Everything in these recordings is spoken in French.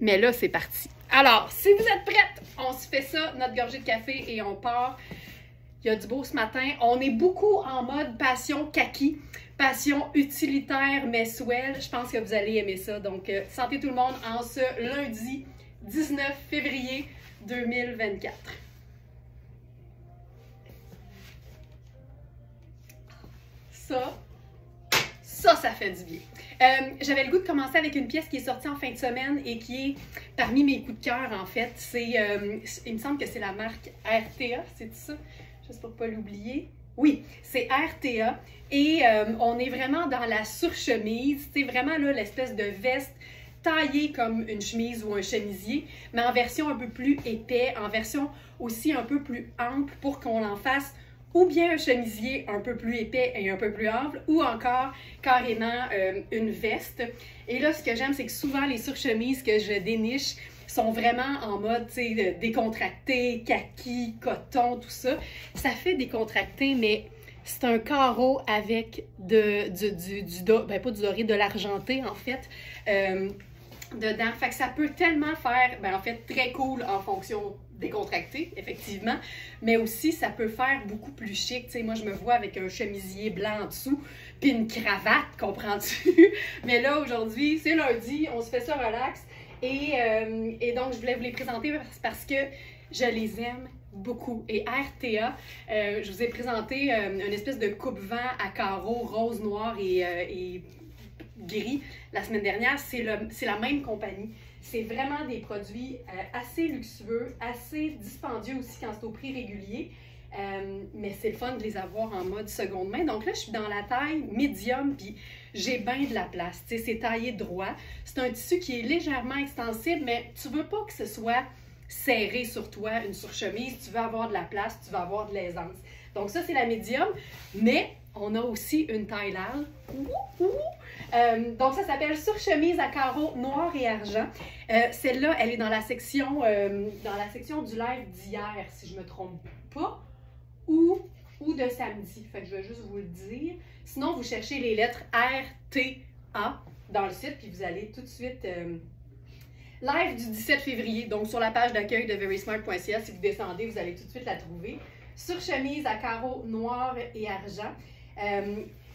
Mais là, c'est parti. Alors, si vous êtes prêtes, on se fait ça, notre gorgée de café, et on part. Il y a du beau ce matin. On est beaucoup en mode passion kaki, passion utilitaire mensuelle. Je pense que vous allez aimer ça. Donc, santé tout le monde en ce lundi 19 février 2024. Ça fait du bien. J'avais le goût de commencer avec une pièce qui est sortie en fin de semaine et qui est parmi mes coups de cœur, en fait. Il me semble que c'est la marque RTA, c'est ça? Juste pour ne pas l'oublier. Oui, c'est RTA. Et on est vraiment dans la surchemise. C'est vraiment là l'espèce de veste taillée comme une chemise ou un chemisier, mais en version un peu plus épais, en version aussi un peu plus ample pour qu'on en fasse ou bien un chemisier un peu plus épais et un peu plus ample, ou encore carrément une veste. Et là, ce que j'aime, c'est que souvent les surchemises que je déniche sont vraiment en mode, tu sais, décontracté, kaki, coton, tout ça. Ça fait décontracté, mais c'est un carreau avec pas du doré, de l'argenté, en fait, dedans. Fait que ça peut tellement faire, en fait, très cool en fonction décontracté, effectivement, mais aussi ça peut faire beaucoup plus chic. Tu sais, moi, je me vois avec un chemisier blanc en dessous, puis une cravate, comprends-tu? Mais là, aujourd'hui, c'est lundi, on se fait ça relax, et donc, je voulais vous les présenter parce que je les aime beaucoup. Et RTA, je vous ai présenté une espèce de coupe-vent à carreaux rose, noir et gris la semaine dernière. C'est la même compagnie. C'est vraiment des produits assez luxueux, assez dispendieux aussi quand c'est au prix régulier. Mais c'est le fun de les avoir en mode seconde main. Donc là, je suis dans la taille médium, puis j'ai bien de la place. Tu sais, c'est taillé droit. C'est un tissu qui est légèrement extensible, mais tu veux pas que ce soit serré sur toi, une surchemise. Tu veux avoir de la place, tu veux avoir de l'aisance. Donc ça, c'est la médium, mais on a aussi une taille large. Donc ça s'appelle surchemise à carreaux noir et argent. Celle-là, elle est dans la section du live d'hier, si je ne me trompe pas, ou de samedi. Fait que je vais juste vous le dire. Sinon, vous cherchez les lettres RTA dans le site, puis vous allez tout de suite... live du 17 février, donc sur la page d'accueil de verysmart.ca, si vous descendez, vous allez tout de suite la trouver. Surchemise à carreaux noir et argent.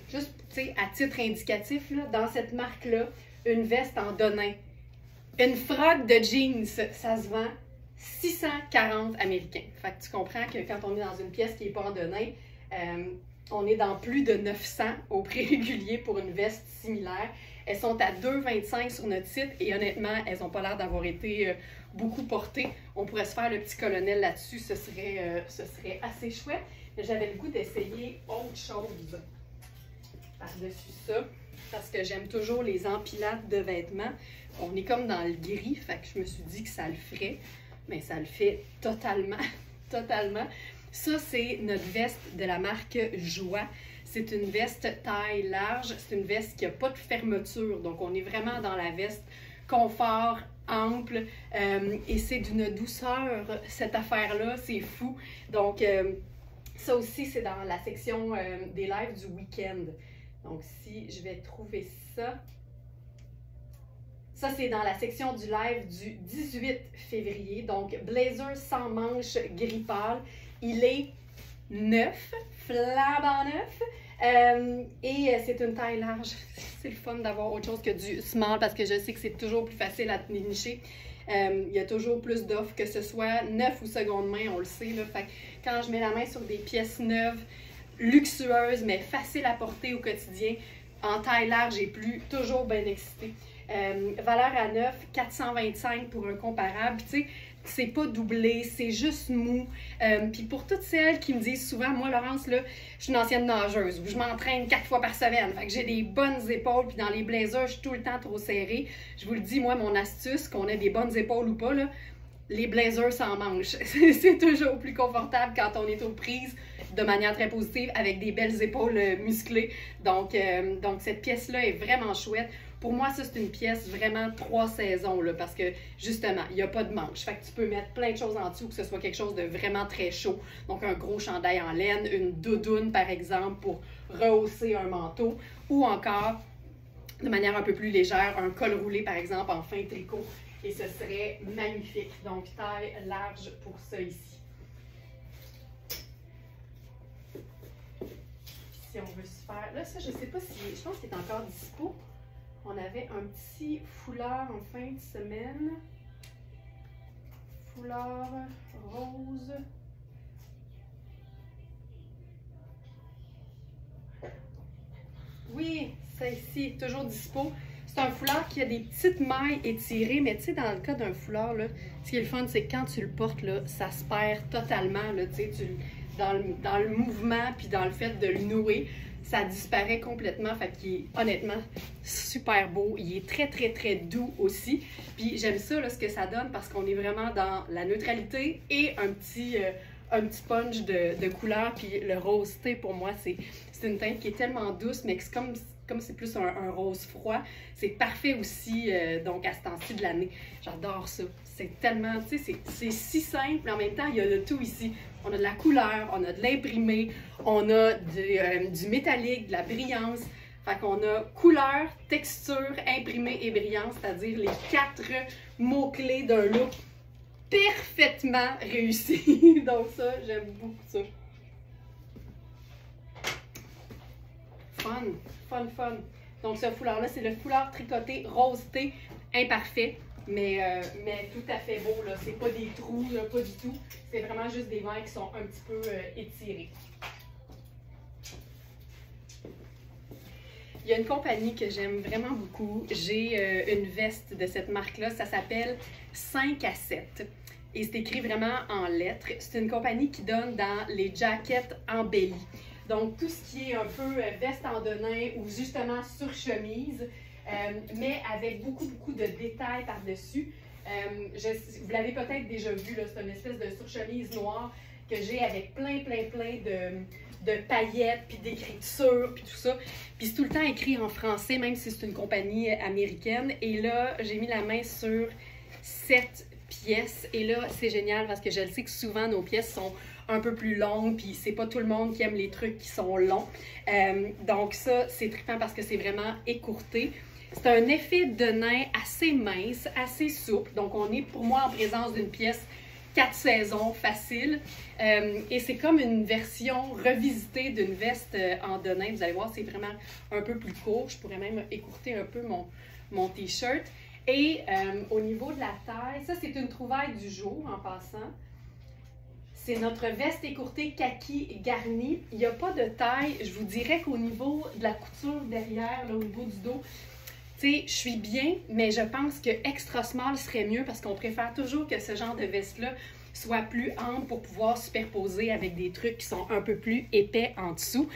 Juste, tu sais, à titre indicatif, là, dans cette marque-là, une veste en denim, une froc de jeans, ça se vend 640 américains. Fait que tu comprends que quand on est dans une pièce qui n'est pas en denim, on est dans plus de 900 au prix régulier pour une veste similaire. Elles sont à 2,25 sur notre site et honnêtement, elles n'ont pas l'air d'avoir été beaucoup portées. On pourrait se faire le petit colonel là-dessus, ce serait assez chouette. Mais j'avais le goût d'essayer autre chose par-dessus ça, parce que j'aime toujours les empilades de vêtements. On est comme dans le gris, fait que je me suis dit que ça le ferait, mais ça le fait totalement, totalement. Ça, c'est notre veste de la marque Joie. C'est une veste taille large, c'est une veste qui n'a pas de fermeture, donc on est vraiment dans la veste confort, ample, et c'est d'une douceur, cette affaire-là, c'est fou. Donc, ça aussi, c'est dans la section des lives du week-end. Donc, si je vais trouver ça, ça c'est dans la section du live du 18 février. Donc, blazer sans manches gris pâle. Il est neuf, flambant neuf. Et c'est une taille large. C'est le fun d'avoir autre chose que du small parce que je sais que c'est toujours plus facile à nicher. Il y a toujours plus d'offres, que ce soit neuf ou seconde main, on le sait. Là. Fait que quand je mets la main sur des pièces neuves, luxueuses, mais faciles à porter au quotidien, en taille large et plus, toujours bien excitée. Valeur à neuf, 425 pour un comparable. Tu sais, c'est pas doublé, c'est juste mou. Puis pour toutes celles qui me disent souvent, moi Laurence, là, je suis une ancienne nageuse, je m'entraîne 4 fois par semaine, fait que j'ai des bonnes épaules, puis dans les blazers, je suis tout le temps trop serrée. Je vous le dis, moi, mon astuce, qu'on ait des bonnes épaules ou pas, là, les blazers sans manches. C'est toujours plus confortable quand on est aux prises de manière très positive avec des belles épaules musclées. Donc cette pièce-là est vraiment chouette. Pour moi, ça, c'est une pièce vraiment 3 saisons, là, parce que, justement, il n'y a pas de manche. Fait que tu peux mettre plein de choses en dessous, que ce soit quelque chose de vraiment très chaud. Donc, un gros chandail en laine, une doudoune, par exemple, pour rehausser un manteau, ou encore de manière un peu plus légère, un col roulé par exemple en fin tricot, et ce serait magnifique. Donc taille large pour ça ici. Si on veut se faire, là ça je sais pas si, je pense qu'il est encore dispo. On avait un petit foulard en fin de semaine, foulard rose. Oui, ça ici, toujours dispo. C'est un foulard qui a des petites mailles étirées, mais tu sais, dans le cas d'un foulard, là, ce qui est le fun, c'est que quand tu le portes, là, ça se perd totalement, là, tu sais, dans le mouvement, puis dans le fait de le nouer, ça disparaît complètement, fait qu'il est honnêtement super beau. Il est très, très, très doux aussi. Puis j'aime ça, là, ce que ça donne, parce qu'on est vraiment dans la neutralité et un petit punch de couleur, puis le rose, tu sais, pour moi, c'est une teinte qui est tellement douce, mais c'est comme c'est plus un rose froid, c'est parfait aussi donc à ce temps-ci de l'année. J'adore ça. C'est tellement, tu sais, c'est si simple, mais en même temps, il y a de tout ici. On a de la couleur, on a de l'imprimé, on a du métallique, de la brillance. Fait qu'on a couleur, texture, imprimé et brillance, c'est-à-dire les 4 mots-clés d'un look parfaitement réussi. Donc ça, j'aime beaucoup ça. Fun, fun, fun. Donc ce foulard-là, c'est le foulard tricoté rose thé, imparfait, mais tout à fait beau. C'est pas des trous, là, pas du tout. C'est vraiment juste des mailles qui sont un petit peu étirées. Il y a une compagnie que j'aime vraiment beaucoup. J'ai une veste de cette marque-là. Ça s'appelle 5 à 7. Et c'est écrit vraiment en lettres. C'est une compagnie qui donne dans les jackets embellies. Donc, tout ce qui est un peu veste en denim ou justement sur chemise, mais avec beaucoup de détails par-dessus. Vous l'avez peut-être déjà vu, c'est une espèce de surchemise noire que j'ai avec plein de paillettes, puis d'écriture, puis tout ça. Puis c'est tout le temps écrit en français, même si c'est une compagnie américaine. Et là, j'ai mis la main sur 7 pièces. Et là, c'est génial parce que je le sais que souvent, nos pièces sont un peu plus longues, puis c'est pas tout le monde qui aime les trucs qui sont longs. Donc ça, c'est trippant parce que c'est vraiment écourté. C'est un effet de nain assez mince, assez souple. Donc on est pour moi en présence d'une pièce 4 saisons facile. Et c'est comme une version revisitée d'une veste en denim. Vous allez voir, c'est vraiment un peu plus court. Je pourrais même écourter un peu mon t-shirt. Et au niveau de la taille, ça c'est une trouvaille du jour en passant. C'est notre veste écourtée kaki garnie. Il n'y a pas de taille. Je vous dirais qu'au niveau de la couture derrière, là, au niveau du dos, tu sais, je suis bien, mais je pense que extra small serait mieux parce qu'on préfère toujours que ce genre de veste-là soit plus ample pour pouvoir superposer avec des trucs qui sont un peu plus épais en dessous.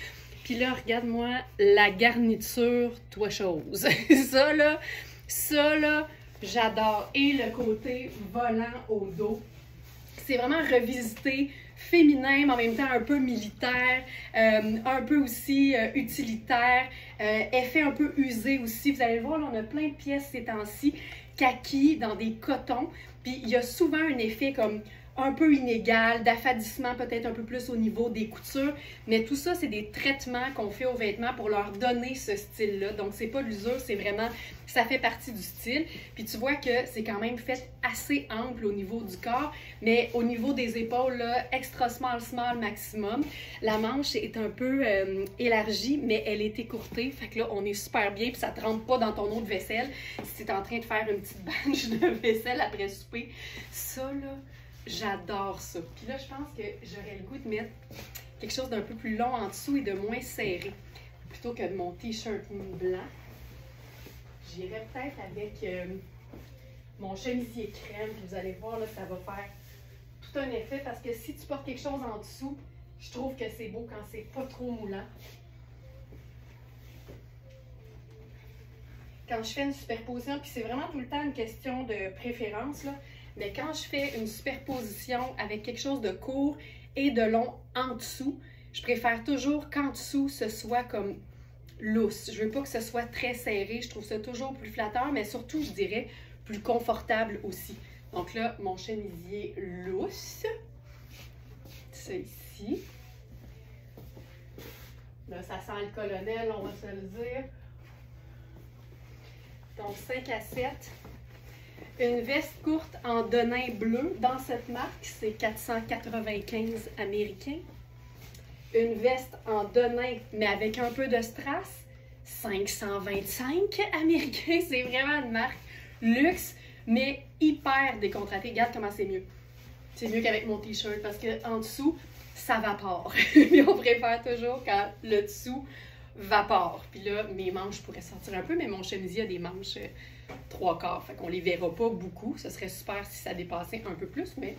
Puis là, regarde-moi la garniture, toi chose. Ça là, j'adore. Et le côté volant au dos. C'est vraiment revisité, féminin, mais en même temps un peu militaire, un peu aussi utilitaire, effet un peu usé aussi. Vous allez le voir, là, on a plein de pièces ces temps-ci, kaki, dans des cotons. Puis il y a souvent un effet comme un peu inégal, d'affadissement peut-être un peu plus au niveau des coutures, mais tout ça, c'est des traitements qu'on fait aux vêtements pour leur donner ce style-là. Donc, c'est pas l'usure, c'est vraiment, ça fait partie du style. Puis tu vois que c'est quand même fait assez ample au niveau du corps, mais au niveau des épaules, là, extra small, small maximum. La manche est un peu élargie, mais elle est écourtée. Fait que là, on est super bien, puis ça te rentre pas dans ton eau de vaisselle. Si tu es en train de faire une petite bâche de vaisselle après souper, ça, là, j'adore ça. Puis là, je pense que j'aurais le goût de mettre quelque chose d'un peu plus long en dessous et de moins serré. Plutôt que de mon t-shirt blanc. J'irais peut-être avec mon chemisier crème. Puis vous allez voir, là, ça va faire tout un effet. Parce que si tu portes quelque chose en dessous, je trouve que c'est beau quand c'est pas trop moulant. Quand je fais une superposition, puis c'est vraiment tout le temps une question de préférence, là. Mais quand je fais une superposition avec quelque chose de court et de long en dessous, je préfère toujours qu'en dessous, ce soit comme lousse. Je veux pas que ce soit très serré. Je trouve ça toujours plus flatteur, mais surtout, je dirais, plus confortable aussi. Donc là, mon chemisier lousse. Ça ici. Là, ça sent le colonel, on va se le dire. Donc 5 à 7. Une veste courte en denim bleu. Dans cette marque, c'est 495 américains. Une veste en denim, mais avec un peu de strass, 525 américains. C'est vraiment une marque luxe, mais hyper décontractée. Regarde comment c'est mieux. C'est mieux qu'avec mon t-shirt parce qu'en dessous, ça vapore. Et on préfère toujours quand le dessous vapore. Puis là, mes manches pourraient sortir un peu, mais mon chemisier a des manches 3/4. Fait qu'on les verra pas beaucoup. Ce serait super si ça dépassait un peu plus, mais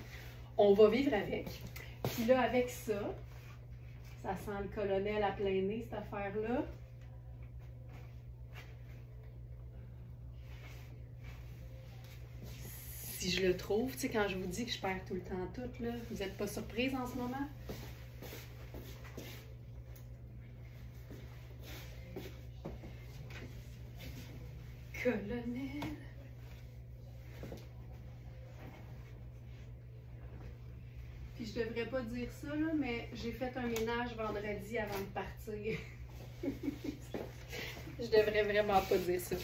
on va vivre avec. Puis là, avec ça, ça sent le colonel à plein nez, cette affaire-là. Si je le trouve, tu sais, quand je vous dis que je perds tout le temps tout, là, vous n'êtes pas surprise en ce moment? Colonel. Puis je devrais pas dire ça, là, mais j'ai fait un ménage vendredi avant de partir. Je devrais vraiment pas dire ça.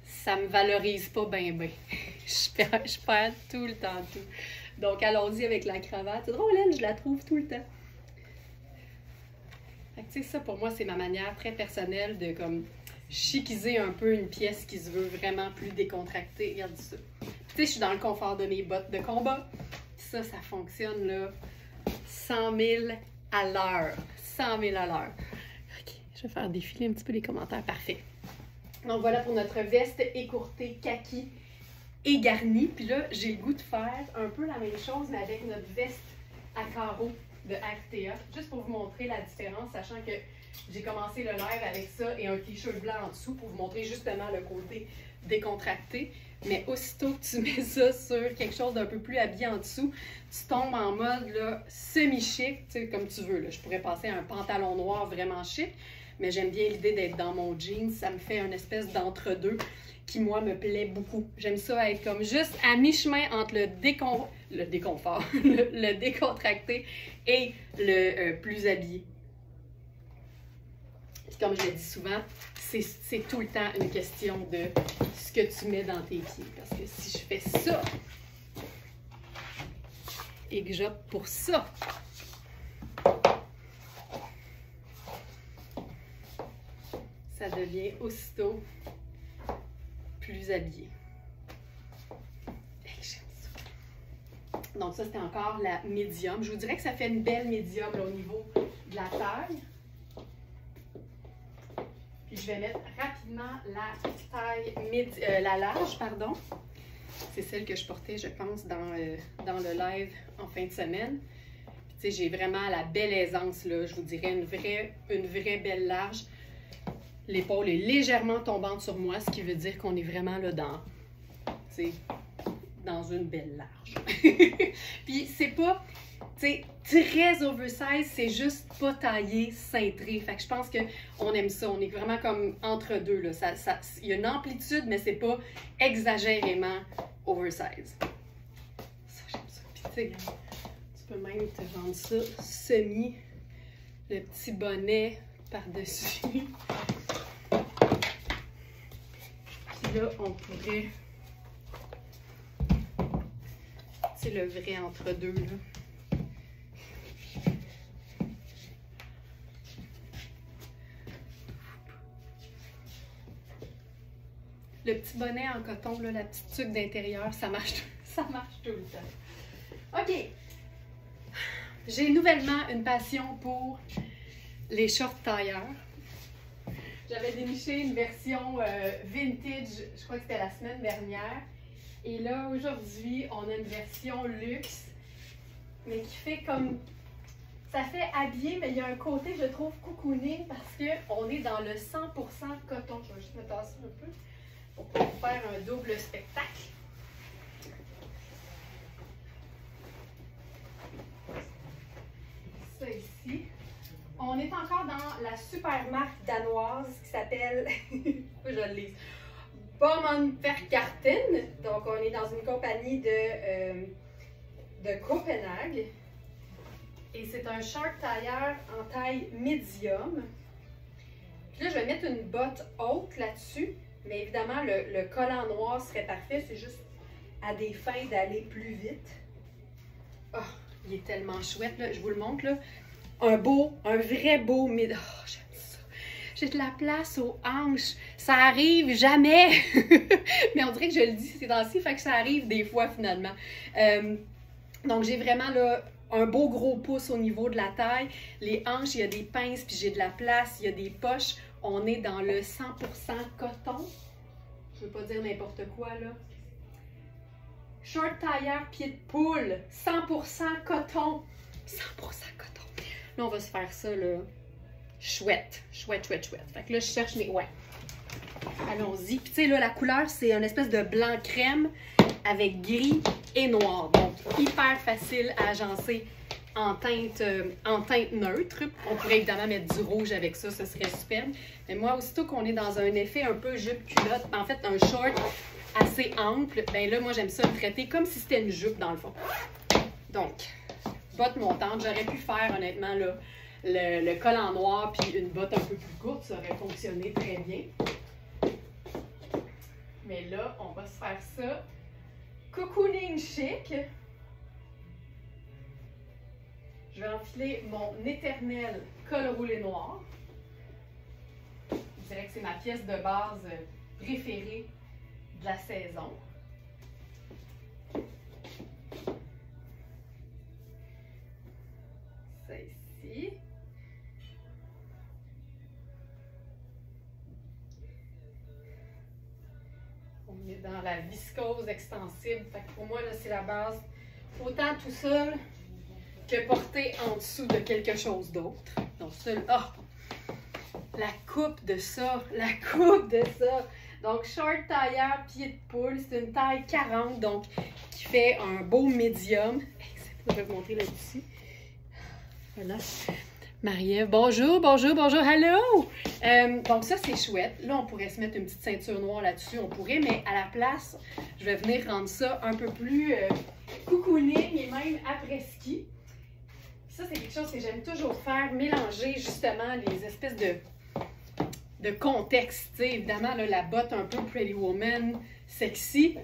Ça me valorise pas bien. Je perds tout le temps tout. Donc allons-y avec la cravate. C'est drôle, elle, je la trouve tout le temps. Fait que, tu sais, ça pour moi, c'est ma manière très personnelle de comme chiquiser un peu une pièce qui se veut vraiment plus décontractée. Regarde ça. Tu sais, je suis dans le confort de mes bottes de combat. Ça fonctionne là 100 000 à l'heure. 100 000 à l'heure. OK, je vais faire défiler un petit peu les commentaires. Parfait. Donc voilà pour notre veste écourtée kaki et garnie. Puis là, j'ai le goût de faire un peu la même chose, mais avec notre veste à carreaux de RTA. Juste pour vous montrer la différence, sachant que j'ai commencé le live avec ça et un t-shirt blanc en dessous pour vous montrer justement le côté décontracté. Mais aussitôt que tu mets ça sur quelque chose d'un peu plus habillé en dessous, tu tombes en mode semi-chic, tu sais, comme tu veux. Là. Je pourrais passer à un pantalon noir vraiment chic, mais j'aime bien l'idée d'être dans mon jeans. Ça me fait une espèce d'entre-deux qui, moi, me plaît beaucoup. J'aime ça être comme juste à mi-chemin entre le déconfort, le décontracté et le plus habillé. Puis comme je le dis souvent, c'est tout le temps une question de ce que tu mets dans tes pieds. Parce que si je fais ça et que j'opte pour ça, ça devient aussitôt plus habillé. J'aime ça. Donc ça, c'était encore la médium. Je vous dirais que ça fait une belle médium là, au niveau de la taille. Puis je vais mettre rapidement la taille la large, pardon. C'est celle que je portais, je pense, dans le live en fin de semaine. Puis tu sais, j'ai vraiment la belle aisance, là. Je vous dirais une vraie belle large. L'épaule est légèrement tombante sur moi, ce qui veut dire qu'on est vraiment là dans une belle large. Puis c'est pas, tu sais, très oversize, c'est juste pas taillé, cintré. Fait que je pense qu'on aime ça. On est vraiment comme entre deux, là. Il y a une amplitude, mais c'est pas exagérément oversize. Ça, j'aime ça. Puis tu sais, tu peux même te vendre ça semi, le petit bonnet par-dessus. Là, on pourrait, c'est le vrai entre-deux, là. Le petit bonnet en coton, là, la petite tuque d'intérieur, ça marche tout le temps. OK. J'ai nouvellement une passion pour les shorts tailleurs. J'avais déniché une version vintage, je crois que c'était la semaine dernière. Et là, aujourd'hui, on a une version luxe, mais qui fait comme... Ça fait habillé, mais il y a un côté, je trouve, cocooning, parce qu'on est dans le 100% coton. Je vais juste me tasser un peu pour pouvoir faire un double spectacle. Ça ici. On est encore dans la super marque danoise qui s'appelle, je le lis, Baume-Verkarten. Donc, on est dans une compagnie de Copenhague. Et c'est un short tailleur en taille médium. Puis là, je vais mettre une botte haute là-dessus, mais évidemment, le collant noir serait parfait. C'est juste à des fins d'aller plus vite. Oh, il est tellement chouette, là. Je vous le montre, là. Un vrai beau mid. Oh, j'aime ça. J'ai de la place aux hanches. Ça arrive jamais. Mais on dirait que je le dis ces temps-ci, fait que ça arrive des fois, finalement. Donc, j'ai vraiment, là, un beau gros pouce au niveau de la taille. Les hanches, il y a des pinces, puis j'ai de la place. Il y a des poches. On est dans le 100% coton. Je ne veux pas dire n'importe quoi, là. Short tailleur, pied de poule. 100% coton. 100% coton. Là, on va se faire ça, là. Chouette. Chouette, chouette, chouette. Fait que là, je cherche mes... Ouais. Allons-y. Puis, tu sais, là, la couleur, c'est une espèce de blanc crème avec gris et noir. Donc, hyper facile à agencer en teinte neutre. On pourrait évidemment mettre du rouge avec ça, ce serait superbe. Mais moi, aussitôt qu'on est dans un effet un peu jupe-culotte, en fait, un short assez ample, ben là, moi, j'aime ça le traiter comme si c'était une jupe, dans le fond. Donc, botte montante. J'aurais pu faire, honnêtement, là, le col en noir puis une botte un peu plus courte. Ça aurait fonctionné très bien. Mais là, on va se faire ça. Cocooning chic. Je vais enfiler mon éternel col roulé noir. Je dirais que c'est ma pièce de base préférée de la saison. Ça ici. On est dans la viscose extensible. Fait que pour moi, là, c'est la base. Autant tout seul que porté en dessous de quelque chose d'autre. Donc, la coupe de ça, la coupe de ça. Donc, short tailleur, pied de poule, c'est une taille 40, donc qui fait un beau médium. Je vais vous montrer là-dessus. Voilà. Marie-Ève, bonjour, bonjour, bonjour, hello! Donc ça, c'est chouette. Là, on pourrait se mettre une petite ceinture noire là-dessus, on pourrait, mais à la place, je vais venir rendre ça un peu plus cocooning et même après-ski. Ça, c'est quelque chose que j'aime toujours faire, mélanger justement les espèces de contexte. Tu sais, évidemment, là, la botte un peu Pretty Woman, sexy.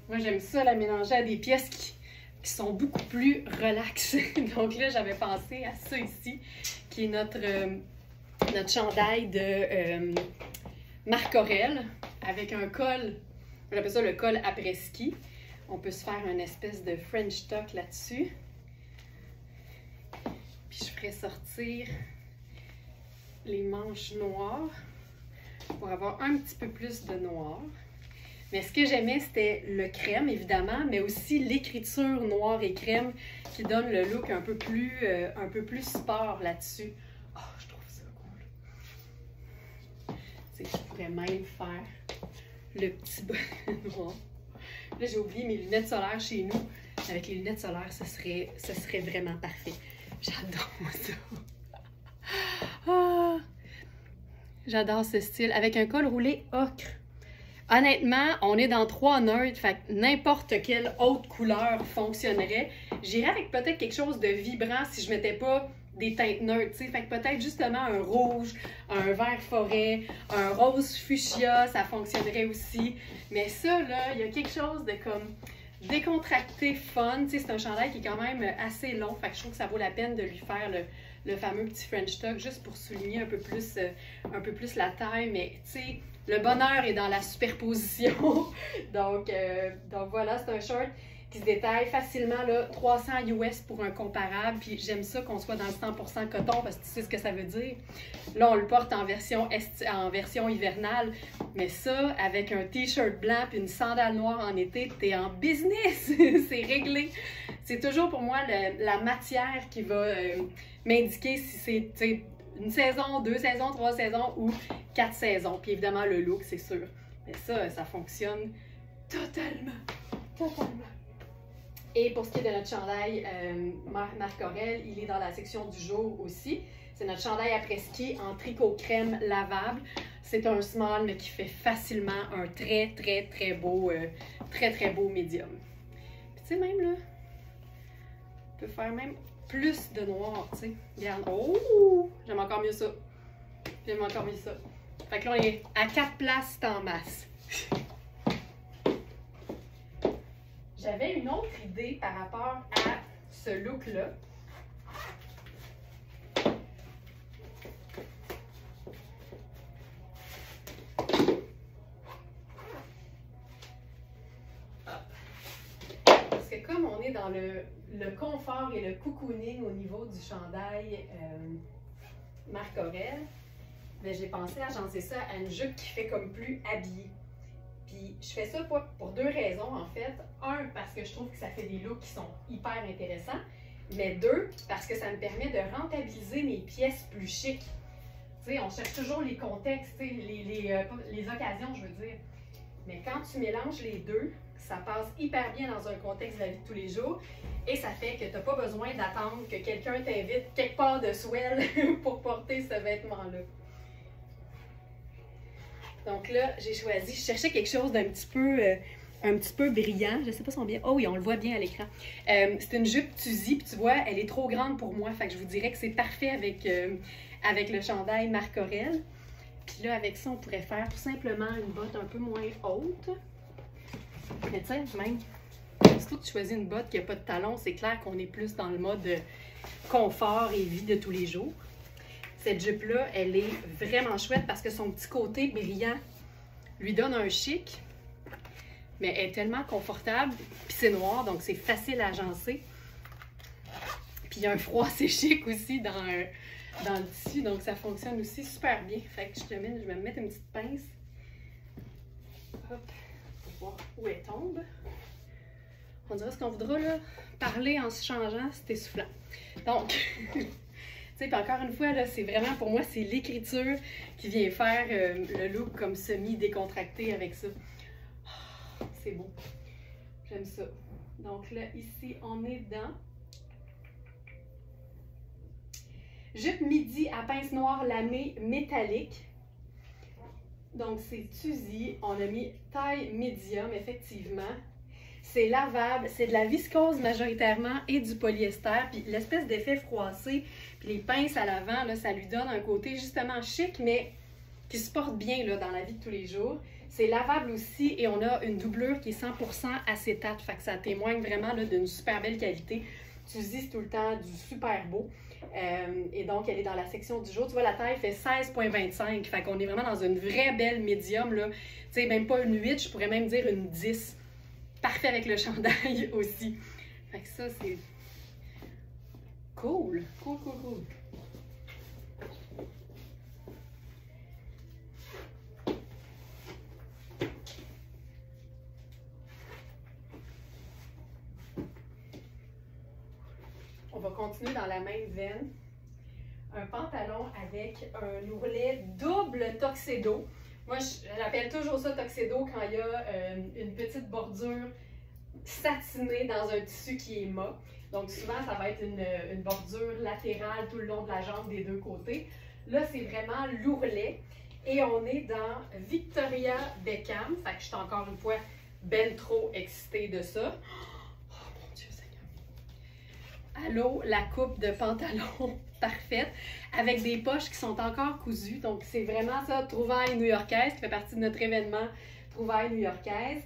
Moi, j'aime ça, la mélanger à des pièces qui sont beaucoup plus relaxées. Donc là, j'avais pensé à ça ici, qui est notre chandail de Marc Aurèle, avec un col, j'appelle ça le col après-ski. On peut se faire une espèce de French tuck là-dessus. Puis je ferai sortir les manches noires pour avoir un petit peu plus de noir. Mais ce que j'aimais, c'était le crème, évidemment, mais aussi l'écriture noire et crème qui donne le look un peu plus sport là-dessus. Oh, je trouve ça cool. C'est que je pourrais même faire le petit bonnet noir. Là, j'ai oublié mes lunettes solaires chez nous. Avec les lunettes solaires, ce serait vraiment parfait. J'adore ça. Ah, j'adore ce style. Avec un col roulé ocre. Honnêtement, on est dans 3 neutres, fait que n'importe quelle autre couleur fonctionnerait. J'irais avec peut-être quelque chose de vibrant si je mettais pas des teintes neutres, tu sais. Fait que peut-être justement un rouge, un vert forêt, un rose fuchsia, ça fonctionnerait aussi. Mais ça, là, il y a quelque chose de comme décontracté, fun. Tu sais, c'est un chandail qui est quand même assez long, fait que je trouve que ça vaut la peine de lui faire le fameux petit French tuck juste pour souligner un peu plus la taille. Mais tu sais, le bonheur est dans la superposition. donc voilà, c'est un short qui se détaille facilement, là, 300 US pour un comparable. Puis j'aime ça qu'on soit dans le 100% coton parce que tu sais ce que ça veut dire. Là, on le porte en version hivernale. Mais ça, avec un t-shirt blanc puis une sandale noire en été, t'es en business. C'est réglé. C'est toujours pour moi la matière qui va m'indiquer si c'est une saison, 2 saisons, 3 saisons ou 4 saisons. Puis évidemment, le look, c'est sûr. Mais ça fonctionne totalement. Totalement. Et pour ce qui est de notre chandail Marc Aurèle, il est dans la section du jour aussi. C'est notre chandail après-ski en tricot crème lavable. C'est un small, mais qui fait facilement un très beau médium. Puis tu sais, même là, on peut faire même plus de noir, tu sais. Regarde. Oh! J'aime encore mieux ça. J'aime encore mieux ça. Fait que là, on est à 4 places, c'est en masse. J'avais une autre idée par rapport à ce look-là. Parce que comme on est dans le confort et le cocooning au niveau du chandail Marc Aurèle, ben, j'ai pensé agencer ça à une jupe qui fait comme plus habillée. Puis je fais ça pour deux raisons en fait. Un, parce que je trouve que ça fait des looks qui sont hyper intéressants. Mais deux, parce que ça me permet de rentabiliser mes pièces plus chic. Tu sais, on cherche toujours les contextes, les occasions, je veux dire. Mais quand tu mélanges les deux, ça passe hyper bien dans un contexte de la vie de tous les jours. Et ça fait que tu n'as pas besoin d'attendre que quelqu'un t'invite quelque part de swell pour porter ce vêtement-là. Donc là, j'ai choisi, je cherchais quelque chose d'un petit peu brillant. Je ne sais pas si on bien. Oh oui, on le voit bien à l'écran. C'est une jupe Tusi, puis tu vois, elle est trop grande pour moi. Fait que je vous dirais que c'est parfait avec le chandail Marc Aurèle. Puis là, avec ça, on pourrait faire tout simplement une botte un peu moins haute. Mais tu sais, même, surtout que tu choisis une botte qui n'a pas de talons, c'est clair qu'on est plus dans le mode confort et vie de tous les jours. Cette jupe-là, elle est vraiment chouette parce que son petit côté brillant lui donne un chic, mais elle est tellement confortable. Puis c'est noir, donc c'est facile à agencer. Puis il y a un froid assez chic aussi dans le tissu, donc ça fonctionne aussi super bien. Fait que je vais me mettre une petite pince. Hop, pour voir où elle tombe. On dirait ce qu'on voudra, là, parler en se changeant, c'est essoufflant. Donc, tu sais, puis encore une fois, là, c'est vraiment, pour moi, c'est l'écriture qui vient faire le look comme semi-décontracté avec ça. Oh, c'est beau. J'aime ça. Donc là, ici, on est dans jupe midi à pince noire lamée métallique. Donc, c'est Tusi. On a mis taille médium, effectivement. C'est lavable, c'est de la viscose majoritairement et du polyester. Puis l'espèce d'effet froissé, puis les pinces à l'avant, là, ça lui donne un côté justement chic, mais qui se porte bien là, dans la vie de tous les jours. C'est lavable aussi et on a une doublure qui est 100% acétate. Fait que ça témoigne vraiment d'une super belle qualité. Tusi, c'est tout le temps du super beau. Et donc, elle est dans la section du jour. Tu vois, la taille fait 16,25. Fait qu'on est vraiment dans une vraie belle médium, là. Tu sais, même pas une 8, je pourrais même dire une 10. Parfait avec le chandail aussi. Fait que ça, c'est cool. Cool, cool, cool. On va continuer dans la même veine. Un pantalon avec un ourlet double tuxedo. Moi, j'appelle toujours ça tuxedo quand il y a une petite bordure satinée dans un tissu qui est mat. Donc souvent, ça va être une bordure latérale tout le long de la jambe des deux côtés. Là, c'est vraiment l'ourlet. Et on est dans Victoria Beckham. Fait que je suis encore une fois ben trop excitée de ça. Oh mon Dieu Seigneur! Allô, la coupe de pantalon parfaite, avec des poches qui sont encore cousues. Donc, c'est vraiment ça, trouvaille new-yorkaise, qui fait partie de notre événement trouvaille new-yorkaise.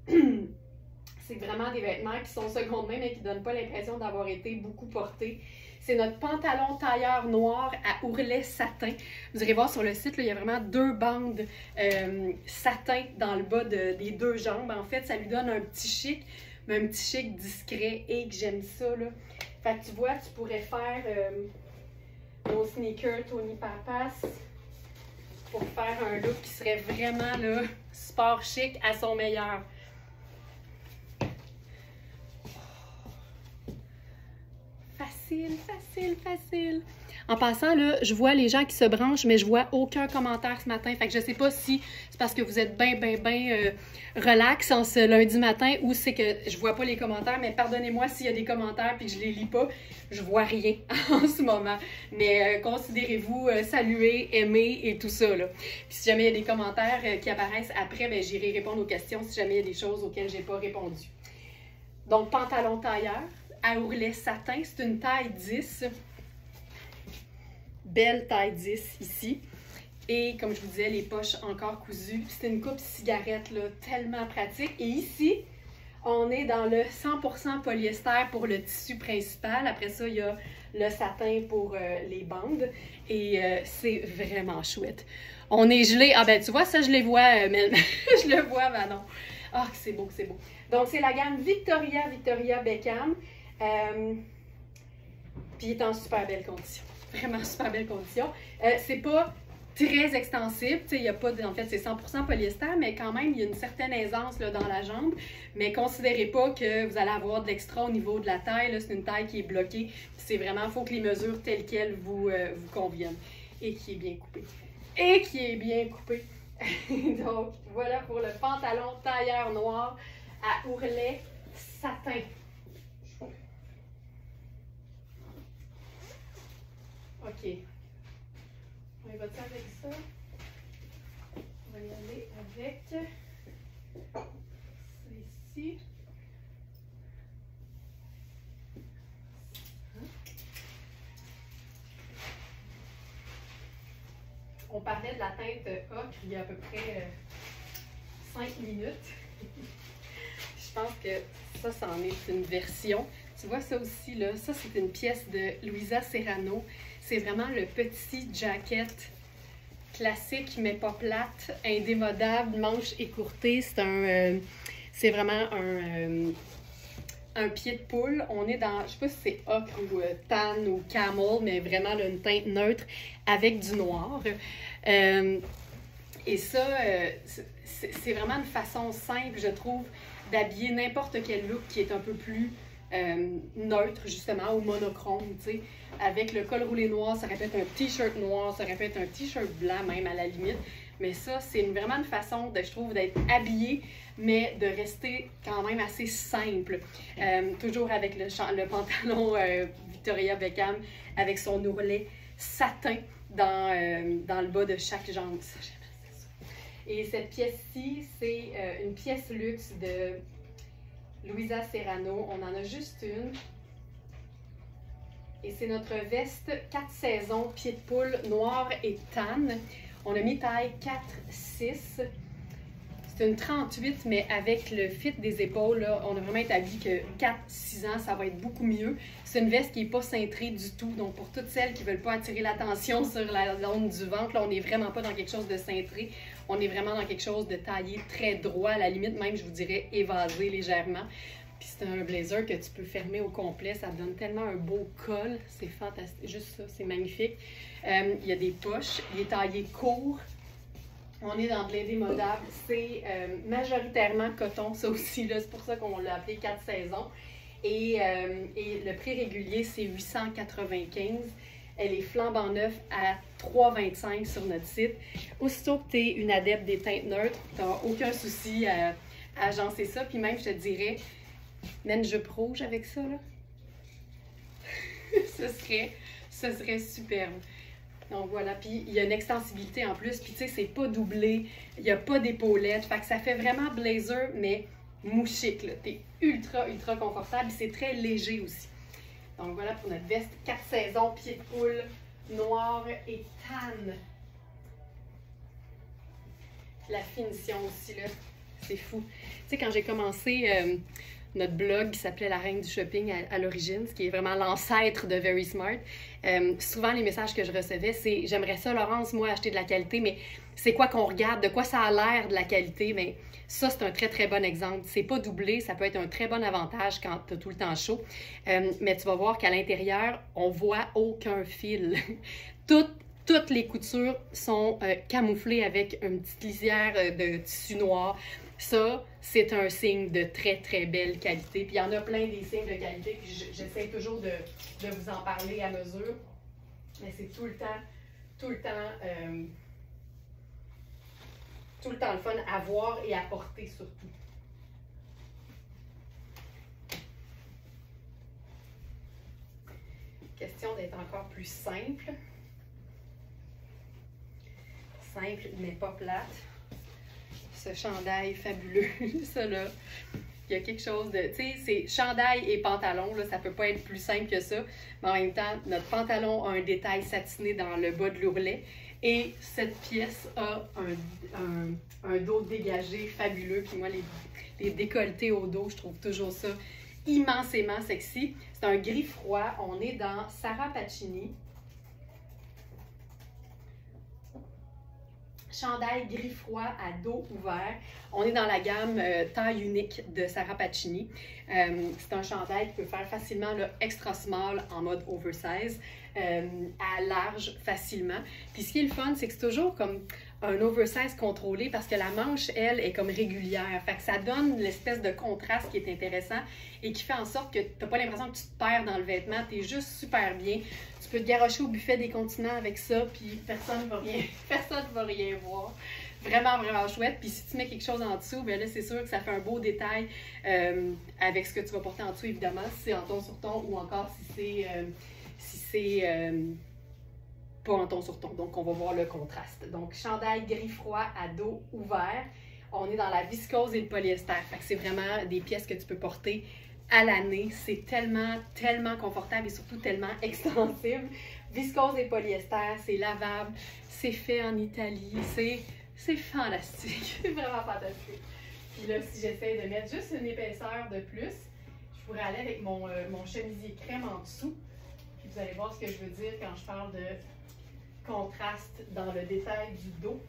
C'est vraiment des vêtements qui sont seconde main, mais qui ne donnent pas l'impression d'avoir été beaucoup portés. C'est notre pantalon tailleur noir à ourlet satin. Vous irez voir sur le site, là, il y a vraiment deux bandes satin dans le bas des deux jambes. En fait, ça lui donne un petit chic, mais un petit chic discret et que j'aime ça, là. Fait que tu vois, tu pourrais faire nos sneakers Tony Papas pour faire un look qui serait vraiment là, sport chic à son meilleur. Facile, facile, facile. En passant, là, je vois les gens qui se branchent, mais je vois aucun commentaire ce matin. Fait que je sais pas si c'est parce que vous êtes bien relax en ce lundi matin ou c'est que je vois pas les commentaires, mais pardonnez-moi s'il y a des commentaires et que je les lis pas. Je vois rien en ce moment. Mais considérez-vous saluer, aimer et tout ça, là. Puis si jamais il y a des commentaires qui apparaissent après, ben, j'irai répondre aux questions si jamais il y a des choses auxquelles j'ai pas répondu. Donc, pantalon tailleur à ourlet satin, c'est une taille 10. Belle taille 10 ici. Et comme je vous disais, les poches encore cousues. C'est une coupe cigarette, là, tellement pratique. Et ici, on est dans le 100% polyester pour le tissu principal. Après ça, il y a le satin pour les bandes. Et c'est vraiment chouette. On est gelé. Ah ben tu vois, ça je les vois, je le vois, Manon. Ah, c'est beau, c'est beau. Donc c'est la gamme Victoria Beckham. Puis il est en super belle condition. Vraiment super belle condition. C'est pas très extensible, il y a pas en fait c'est 100% polyester, mais quand même il y a une certaine aisance là, dans la jambe, mais considérez pas que vous allez avoir de l'extra au niveau de la taille, c'est une taille qui est bloquée, c'est vraiment, il faut que les mesures telles quelles vous conviennent, et qui est bien coupée, donc voilà pour le pantalon tailleur noir à ourlet satin. Ok. On y va-tu avec ça? On va y aller avec ça ici. On parlait de la teinte ocre il y a à peu près 5 minutes. Je pense que ça, c'en est une version. Tu vois ça aussi, là? Ça, c'est une pièce de Luisa Serrano. C'est vraiment le petit jacket classique, mais pas plate, indémodable, manche écourtée. C'est vraiment un pied de poule. On est dans, je sais pas si c'est ocre ou tan ou camel, mais vraiment là, une teinte neutre avec du noir. Et ça, c'est vraiment une façon simple, je trouve, d'habiller n'importe quel look qui est un peu plus neutre, justement, ou monochrome, tu sais. Avec le col roulé noir, ça répète un t-shirt noir, ça répète un t-shirt blanc, même à la limite. Mais ça, c'est vraiment une façon, je trouve, d'être habillé, mais de rester quand même assez simple. Toujours avec le pantalon Victoria Beckham, avec son ourlet satin dans le bas de chaque jambe. Ça, j'aime ça. Et cette pièce-ci, c'est une pièce luxe de Luisa Serrano. On en a juste une. Et c'est notre veste 4 saisons, pied de poule, noir et tan. On a mis taille 4-6. C'est une 38, mais avec le fit des épaules, là, on a vraiment établi que 4-6 ans, ça va être beaucoup mieux. C'est une veste qui n'est pas cintrée du tout. Donc, pour toutes celles qui ne veulent pas attirer l'attention sur la zone du ventre, là, on n'est vraiment pas dans quelque chose de cintré. On est vraiment dans quelque chose de taillé très droit, à la limite même, je vous dirais, évasé légèrement. Puis c'est un blazer que tu peux fermer au complet. Ça donne tellement un beau col. C'est fantastique. Juste ça, c'est magnifique. Il y a des poches. Il est taillé court. On est dans de l'indémodable. C'est majoritairement coton, ça aussi. C'est pour ça qu'on l'a appelé 4 saisons. Et le prix régulier, c'est 895. Elle est flambant neuve à 3,25 sur notre site. Aussitôt que tu es une adepte des teintes neutres, tu n'as aucun souci à agencer ça. Puis même, je te dirais, mets une jupe rouge avec ça, là. ce serait superbe. Donc voilà, puis il y a une extensibilité en plus, puis tu sais, c'est pas doublé, il n'y a pas d'épaulette, fait que ça fait vraiment blazer, mais mouchique, là. T'es ultra confortable, c'est très léger aussi. Donc voilà pour notre veste 4 saisons, pied de poule, noir et tan. La finition aussi, là, c'est fou. Tu sais, quand j'ai commencé notre blog qui s'appelait La Reine du Shopping à l'origine, ce qui est vraiment l'ancêtre de Very Smart, souvent les messages que je recevais, c'est « J'aimerais ça, Laurence, moi, acheter de la qualité, mais c'est quoi qu'on regarde? De quoi ça a l'air de la qualité? » Mais ça, c'est un très bon exemple. C'est pas doublé, ça peut être un très bon avantage quand tu as tout le temps chaud. Mais tu vas voir qu'à l'intérieur, on voit aucun fil. Toutes les coutures sont camouflées avec une petite lisière de tissu noir. Ça, c'est un signe de très belle qualité. Puis il y en a plein des signes de qualité, puis j'essaie toujours de vous en parler à mesure. Mais c'est tout le temps le fun à voir et à porter surtout. Question d'être encore plus simple. Simple, mais pas plate. Ce chandail fabuleux, ça là, il y a quelque chose de, tu sais, c'est chandail et pantalon, là, ça peut pas être plus simple que ça, mais en même temps, notre pantalon a un détail satiné dans le bas de l'ourlet Et cette pièce a un dos dégagé fabuleux. Puis moi, les décolletés au dos, je trouve toujours ça immensément sexy. C'est un gris froid. On est dans Sarah Pacini. Chandail gris froid à dos ouvert. On est dans la gamme taille unique de Sarah Pacini. C'est un chandail qui peut faire facilement le extra small en mode oversize, à large facilement. Puis ce qui est le fun, c'est que c'est toujours comme un oversize contrôlé parce que la manche, elle, est comme régulière. Fait que ça donne l'espèce de contraste qui est intéressant et qui fait en sorte que tu n'as pas l'impression que tu te perds dans le vêtement. Tu es juste super bien. Tu peux te garrocher au buffet des continents avec ça, puis personne ne va rien voir. Vraiment, vraiment chouette. Puis si tu mets quelque chose en dessous, bien là, c'est sûr que ça fait un beau détail avec ce que tu vas porter en dessous, évidemment, si c'est en ton sur ton ou encore si c'est pas en ton sur ton. Donc, on va voir le contraste. Donc, chandail gris froid à dos ouvert. On est dans la viscose et le polyester. Fait que c'est vraiment des pièces que tu peux porter à l'année. C'est tellement, tellement confortable et surtout tellement extensible. Viscose et polyester, c'est lavable, c'est fait en Italie, c'est fantastique. C'est vraiment fantastique. Puis là, si j'essaie de mettre juste une épaisseur de plus, je pourrais aller avec mon chemisier crème en dessous. Puis vous allez voir ce que je veux dire quand je parle de contraste dans le détail du dos.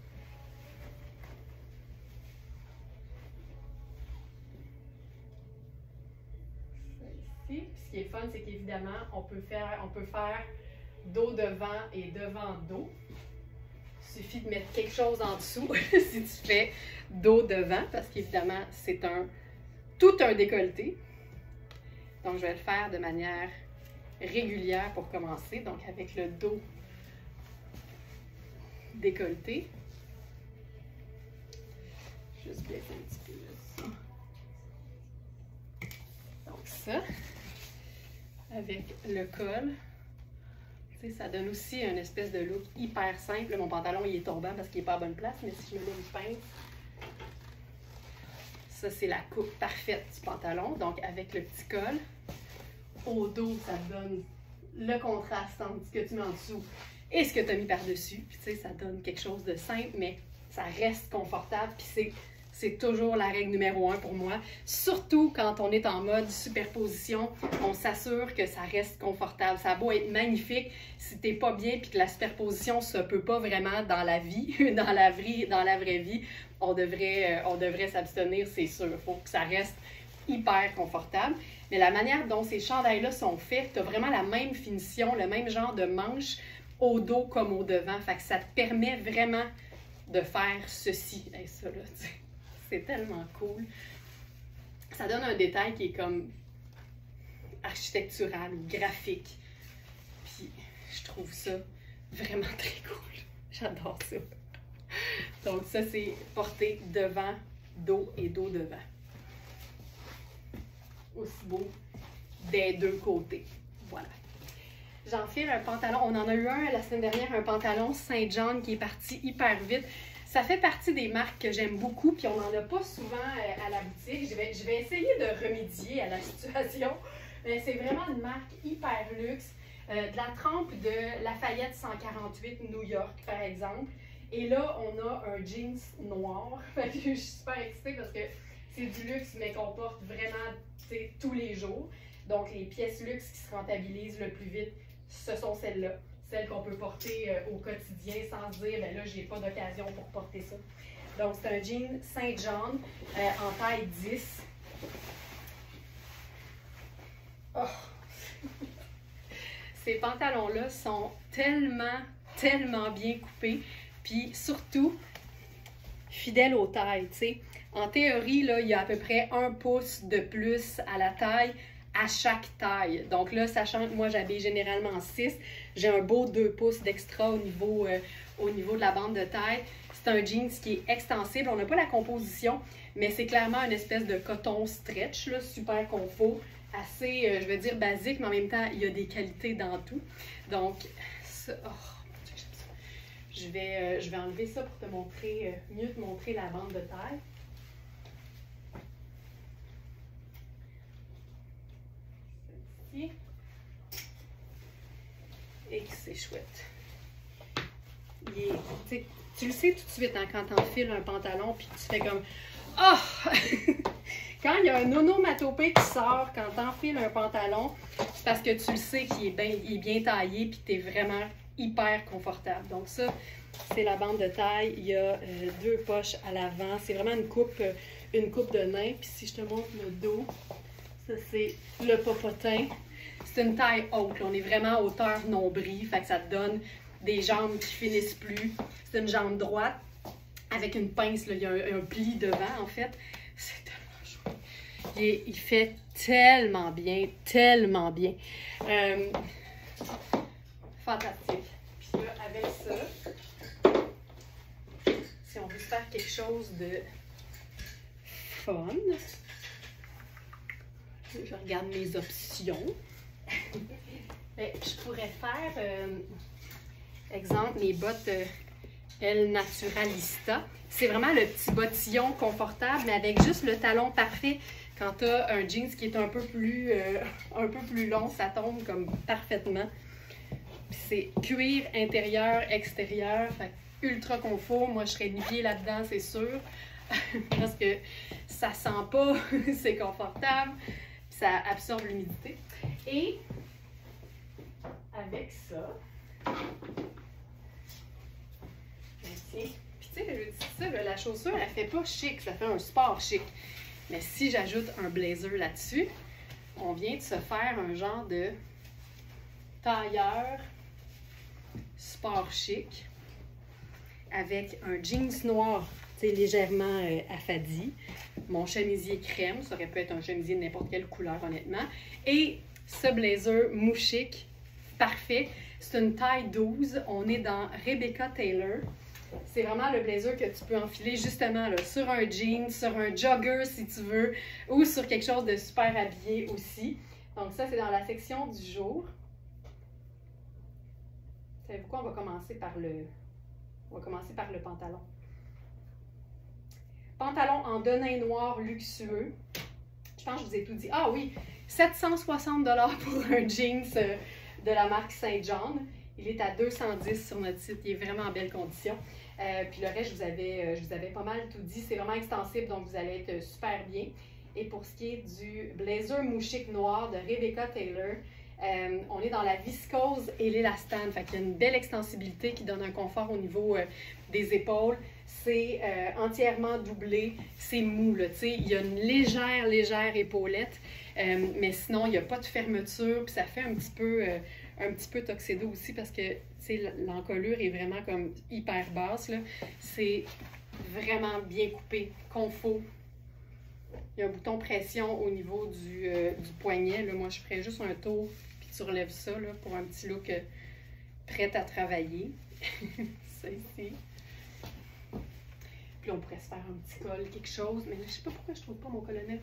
Ici. Puis ce qui est fun, c'est qu'évidemment, on peut faire dos devant et devant dos. Il suffit de mettre quelque chose en dessous si tu fais dos devant, parce qu'évidemment, c'est tout un décolleté. Donc, je vais le faire de manière régulière pour commencer. Donc, avec le dos décolleté. Juste baisser un petit peu là. Donc, ça. Avec le col. Tu sais, ça donne aussi une espèce de look hyper simple. Mon pantalon, il est tombant parce qu'il n'est pas à bonne place, mais si je me mets une pince, ça, c'est la coupe parfaite du pantalon. Donc, avec le petit col, au dos, ça te donne le contraste entre ce que tu mets en dessous et ce que tu as mis par-dessus. Puis, tu sais, ça donne quelque chose de simple, mais ça reste confortable. Puis, c'est toujours la règle numéro 1 pour moi. Surtout quand on est en mode superposition, on s'assure que ça reste confortable. Ça a beau être magnifique, si t'es pas bien puis que la superposition se peut pas vraiment dans la vie, dans la vraie vie, on devrait s'abstenir, c'est sûr. Il faut que ça reste hyper confortable. Mais la manière dont ces chandails-là sont faits, tu as vraiment la même finition, le même genre de manche au dos comme au devant. Fait que ça te permet vraiment de faire ceci. Et ça, là, tu sais. C'est tellement cool. Ça donne un détail qui est comme architectural, graphique. Puis, je trouve ça vraiment très cool. J'adore ça. Donc, ça, c'est porté devant, dos et dos devant. Aussi beau des deux côtés. Voilà. J'enfile un pantalon. On en a eu un la semaine dernière, un pantalon Saint-John qui est parti hyper vite. Ça fait partie des marques que j'aime beaucoup, puis on n'en a pas souvent à la boutique. Je vais essayer de remédier à la situation. C'est vraiment une marque hyper luxe, de la trempe de Lafayette 148 New York, par exemple. Et là, on a un jeans noir. Je suis super excitée parce que c'est du luxe, mais qu'on porte vraiment tous les jours. Donc, les pièces luxe qui se rentabilisent le plus vite, ce sont celles-là. Celles qu'on peut porter au quotidien sans se dire, ben là, j'ai pas d'occasion pour porter ça. Donc, c'est un jean Saint-John en taille 10. Oh! Ces pantalons-là sont tellement, tellement bien coupés. Puis surtout, fidèles aux tailles, tu sais. En théorie, là, il y a à peu près 1 pouce de plus à la taille à chaque taille. Donc là, sachant que moi, j'habille généralement 6, j'ai un beau 2 pouces d'extra au niveau de la bande de taille. C'est un jeans qui est extensible. On n'a pas la composition, mais c'est clairement une espèce de coton stretch, là, super confort, assez, je veux dire, basique, mais en même temps, il y a des qualités dans tout. Donc, ça, oh, j'aime ça. Je vais enlever ça pour te montrer, mieux te montrer la bande de taille. Et que c'est chouette. tu le sais tout de suite hein, quand t'enfiles un pantalon puis tu fais comme oh! Quand il y a un onomatopée qui sort quand t'enfiles un pantalon, c'est parce que tu le sais qu'il est bien taillé puis t'es vraiment hyper confortable. Donc ça, c'est la bande de taille. Il y a deux poches à l'avant. C'est vraiment une coupe de nain. Puis si je te montre le dos, ça c'est le popotin. C'est une taille haute. Là. On est vraiment à hauteur nombril. Fait que ça te donne des jambes qui finissent plus. C'est une jambe droite avec une pince. Là. Il y a un pli devant en fait. C'est tellement chouette. Il fait tellement bien, tellement bien. Fantastique. Puis là, avec ça, si on veut faire quelque chose de fun, je regarde mes options. Je pourrais faire, exemple, mes bottes El Naturalista. C'est vraiment le petit bottillon confortable, mais avec juste le talon parfait. Quand tu as un jeans qui est un peu plus long, ça tombe comme parfaitement. C'est cuir intérieur, extérieur, fait ultra confort. Moi, je serais nu-pied là-dedans, c'est sûr. Parce que ça sent pas, c'est confortable, ça absorbe l'humidité. Et avec ça, puis tu sais, je dis ça, la chaussure, elle fait pas chic, ça fait un sport chic. Mais si j'ajoute un blazer là-dessus, on vient de se faire un genre de tailleur sport chic avec un jeans noir, légèrement affadi, mon chemisier crème, ça aurait pu être un chemisier de n'importe quelle couleur honnêtement, et ce blazer mouchique, parfait, c'est une taille 12, on est dans Rebecca Taylor. C'est vraiment le blazer que tu peux enfiler justement là, sur un jean, sur un jogger si tu veux, ou sur quelque chose de super habillé aussi. Donc ça, c'est dans la section du jour. Savez-vous quoi? On va commencer par le pantalon. Pantalon en denim noir luxueux. Je pense que je vous ai tout dit. Ah oui, 760 $ pour un jeans de la marque Saint John. Il est à 210 sur notre site. Il est vraiment en belle condition. Puis le reste, je vous avais pas mal tout dit. C'est vraiment extensible, donc vous allez être super bien. Et pour ce qui est du blazer mouchique noir de Rebecca Taylor, on est dans la viscose et l'élastane. Fait qu'il y a une belle extensibilité qui donne un confort au niveau des épaules. C'est entièrement doublé. C'est mou, là, tu sais. Il y a une légère épaulette. Mais sinon, il n'y a pas de fermeture. Puis ça fait un petit peu tuxedo aussi parce que l'encolure est vraiment comme hyper basse. C'est vraiment bien coupé, confort. Il y a un bouton pression au niveau du poignet. Là. Moi, je ferais juste un tour puis tu relèves ça là, pour un petit look prêt à travailler. Ça ici. Puis on pourrait se faire un petit col, quelque chose. Mais là, je sais pas pourquoi je trouve pas mon colonel.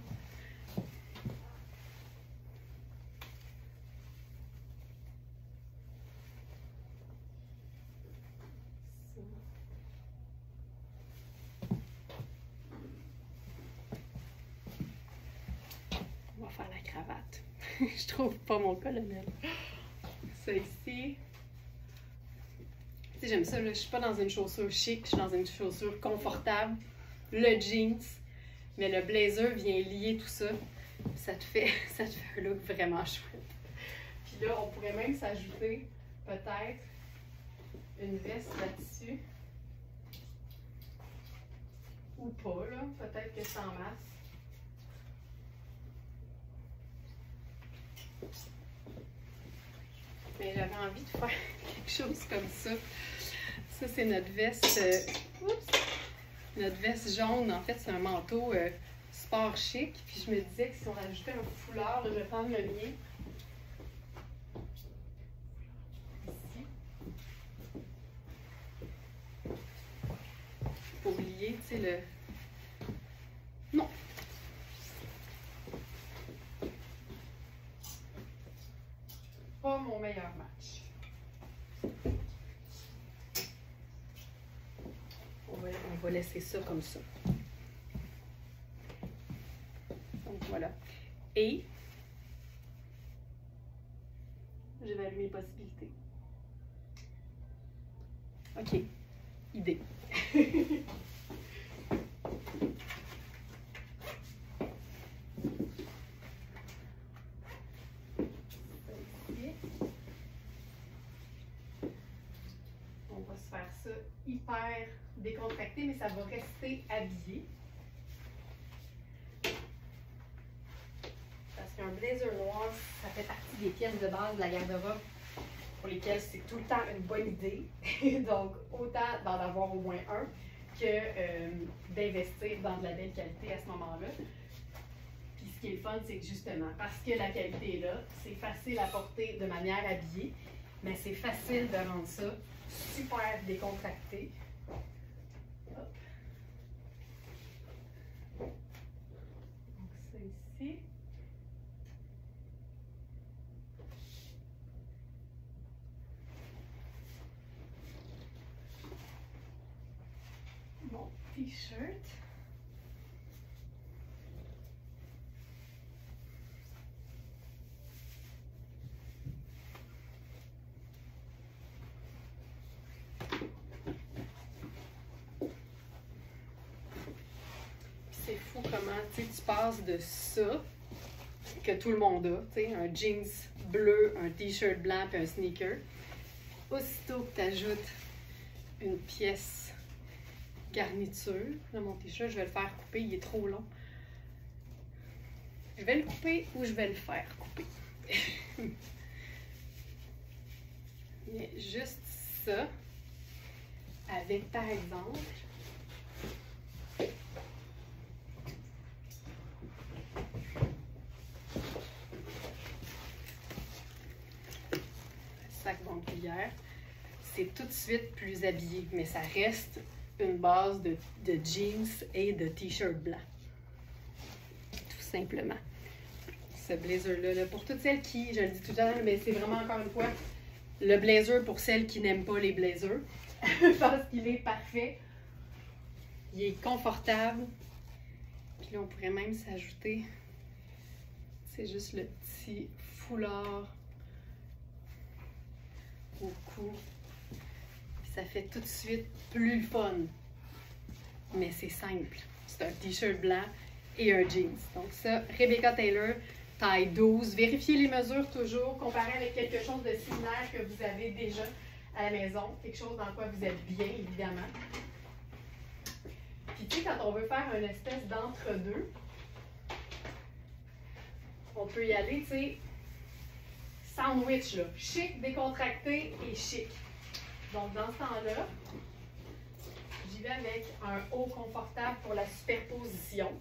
On va faire la cravate. Je trouve pas mon colonel. Ça ici. J'aime ça, là. Je suis pas dans une chaussure chic, je suis dans une chaussure confortable. Le jeans, mais le blazer vient lier tout ça. Ça te fait un look vraiment chouette. Puis là, on pourrait même s'ajouter peut-être une veste là-dessus. Ou pas, là. Peut-être que sans masse. Mais j'avais envie de faire quelque chose comme ça. Ça, c'est notre veste. Notre veste jaune, en fait, c'est un manteau sport chic. Puis je me disais que si on rajoutait un foulard, là, je vais prendre le mien. Ici. Pour lier, tu sais, le. Non! Pas mon meilleur match. On va laisser ça comme ça. Donc voilà. Et j'évalue mes possibilités. OK. idée. On va se faire ça hyper décontracté, mais ça va rester habillé. Parce qu'un blazer noir, ça fait partie des pièces de base de la garde-robe pour lesquelles c'est tout le temps une bonne idée. Donc, autant d'en avoir au moins un que d'investir dans de la belle qualité à ce moment-là. Puis ce qui est le fun, c'est que justement, parce que la qualité est là, c'est facile à porter de manière habillée, mais c'est facile de rendre ça super décontracté. Hop. Donc ça ici. Mon t-shirt. C'est fou comment tu passes de ça que tout le monde a, un jeans bleu, un t-shirt blanc et un sneaker. Aussitôt que tu ajoutes une pièce garniture, là, mon t-shirt, je vais le faire couper, il est trop long. Je vais le couper ou je vais le faire couper. Mais juste ça, avec par exemple sac banquière, c'est tout de suite plus habillé, mais ça reste une base de jeans et de t-shirt blanc. Tout simplement. Ce blazer-là, là, pour toutes celles qui, je le dis tout le temps, mais c'est vraiment encore une fois, le blazer pour celles qui n'aiment pas les blazers, parce qu'il est parfait. Il est confortable. Puis là, on pourrait même s'ajouter, c'est juste le petit foulard au cou. Puis ça fait tout de suite plus le fun. Mais c'est simple. C'est un t-shirt blanc et un jeans. Donc ça, Rebecca Taylor, taille 12. Vérifiez les mesures toujours. Comparez avec quelque chose de similaire que vous avez déjà à la maison. Quelque chose dans quoi vous êtes bien, évidemment. Puis tu sais, quand on veut faire une espèce d'entre-deux, on peut y aller, tu sais, sandwich, là. Chic, décontracté et chic. Donc, dans ce temps-là, j'y vais avec un haut confortable pour la superposition.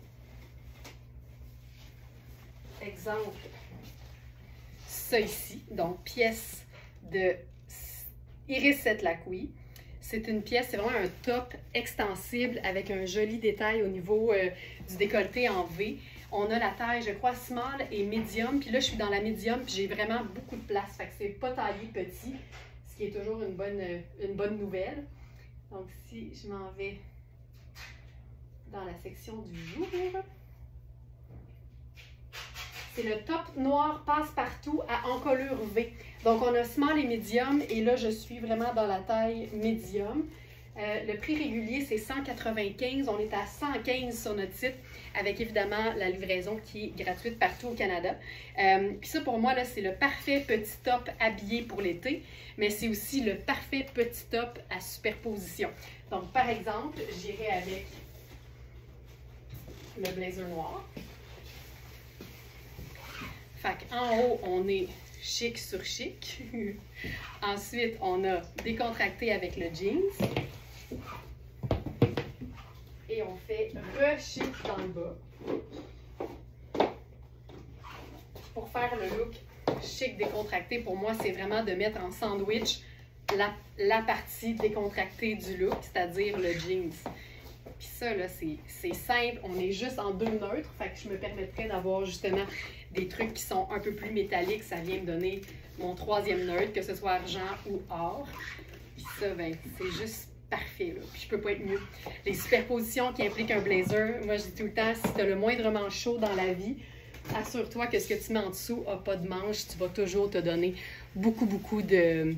Exemple, ça ici. Donc, pièce de Iris Setlacqui. C'est une pièce, c'est vraiment un top extensible avec un joli détail au niveau du décolleté en V. On a la taille, je crois, small et medium. Puis là, je suis dans la medium, puis j'ai vraiment beaucoup de place. Fait que c'est pas taillé petit, ce qui est toujours une bonne nouvelle. Donc, si je m'en vais dans la section du jour, c'est le top noir passe-partout à encolure V. Donc, on a small et medium, et là, je suis vraiment dans la taille medium. Le prix régulier, c'est 195. On est à 115 sur notre site, avec évidemment la livraison qui est gratuite partout au Canada. Puis ça, pour moi, là, c'est le parfait petit top habillé pour l'été, mais c'est aussi le parfait petit top à superposition. Donc, par exemple, j'irai avec le blazer noir. Fait qu'en haut, on est chic sur chic. Ensuite, on a décontracté avec le jeans. Et on fait re-chic dans le bas. Pour faire le look chic décontracté, pour moi, c'est vraiment de mettre en sandwich la partie décontractée du look, c'est-à-dire le jeans. Puis ça, là, c'est simple. On est juste en deux neutres. Fait que je me permettrais d'avoir justement des trucs qui sont un peu plus métalliques. Ça vient me donner mon troisième neutre, que ce soit argent ou or. Puis ça, ben, c'est juste parfait, là. Puis je peux pas être mieux. Les superpositions qui impliquent un blazer, moi, je dis tout le temps, si tu as le moindrement chaud dans la vie, assure-toi que ce que tu mets en dessous n'a pas de manche. Tu vas toujours te donner beaucoup de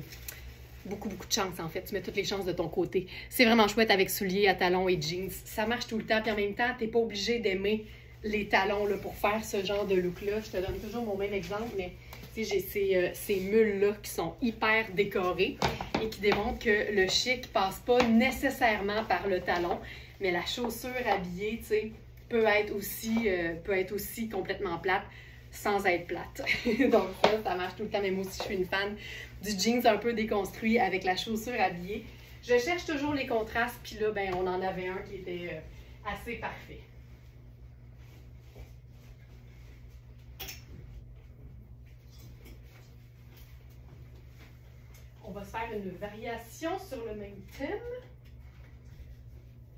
beaucoup, beaucoup de chance, en fait. Tu mets toutes les chances de ton côté. C'est vraiment chouette avec souliers à talons et jeans. Ça marche tout le temps, puis en même temps, t'es pas obligé d'aimer les talons là, pour faire ce genre de look-là. Je te donne toujours mon même exemple, mais j'ai ces mules-là qui sont hyper décorées et qui démontrent que le chic passe pas nécessairement par le talon, mais la chaussure habillée, tu sais, peut être aussi complètement plate sans être plate. Donc ça marche tout le temps, mais moi aussi, je suis une fan du jeans un peu déconstruit avec la chaussure habillée. Je cherche toujours les contrastes, puis là, ben, on en avait un qui était assez parfait. On va se faire une variation sur le même thème.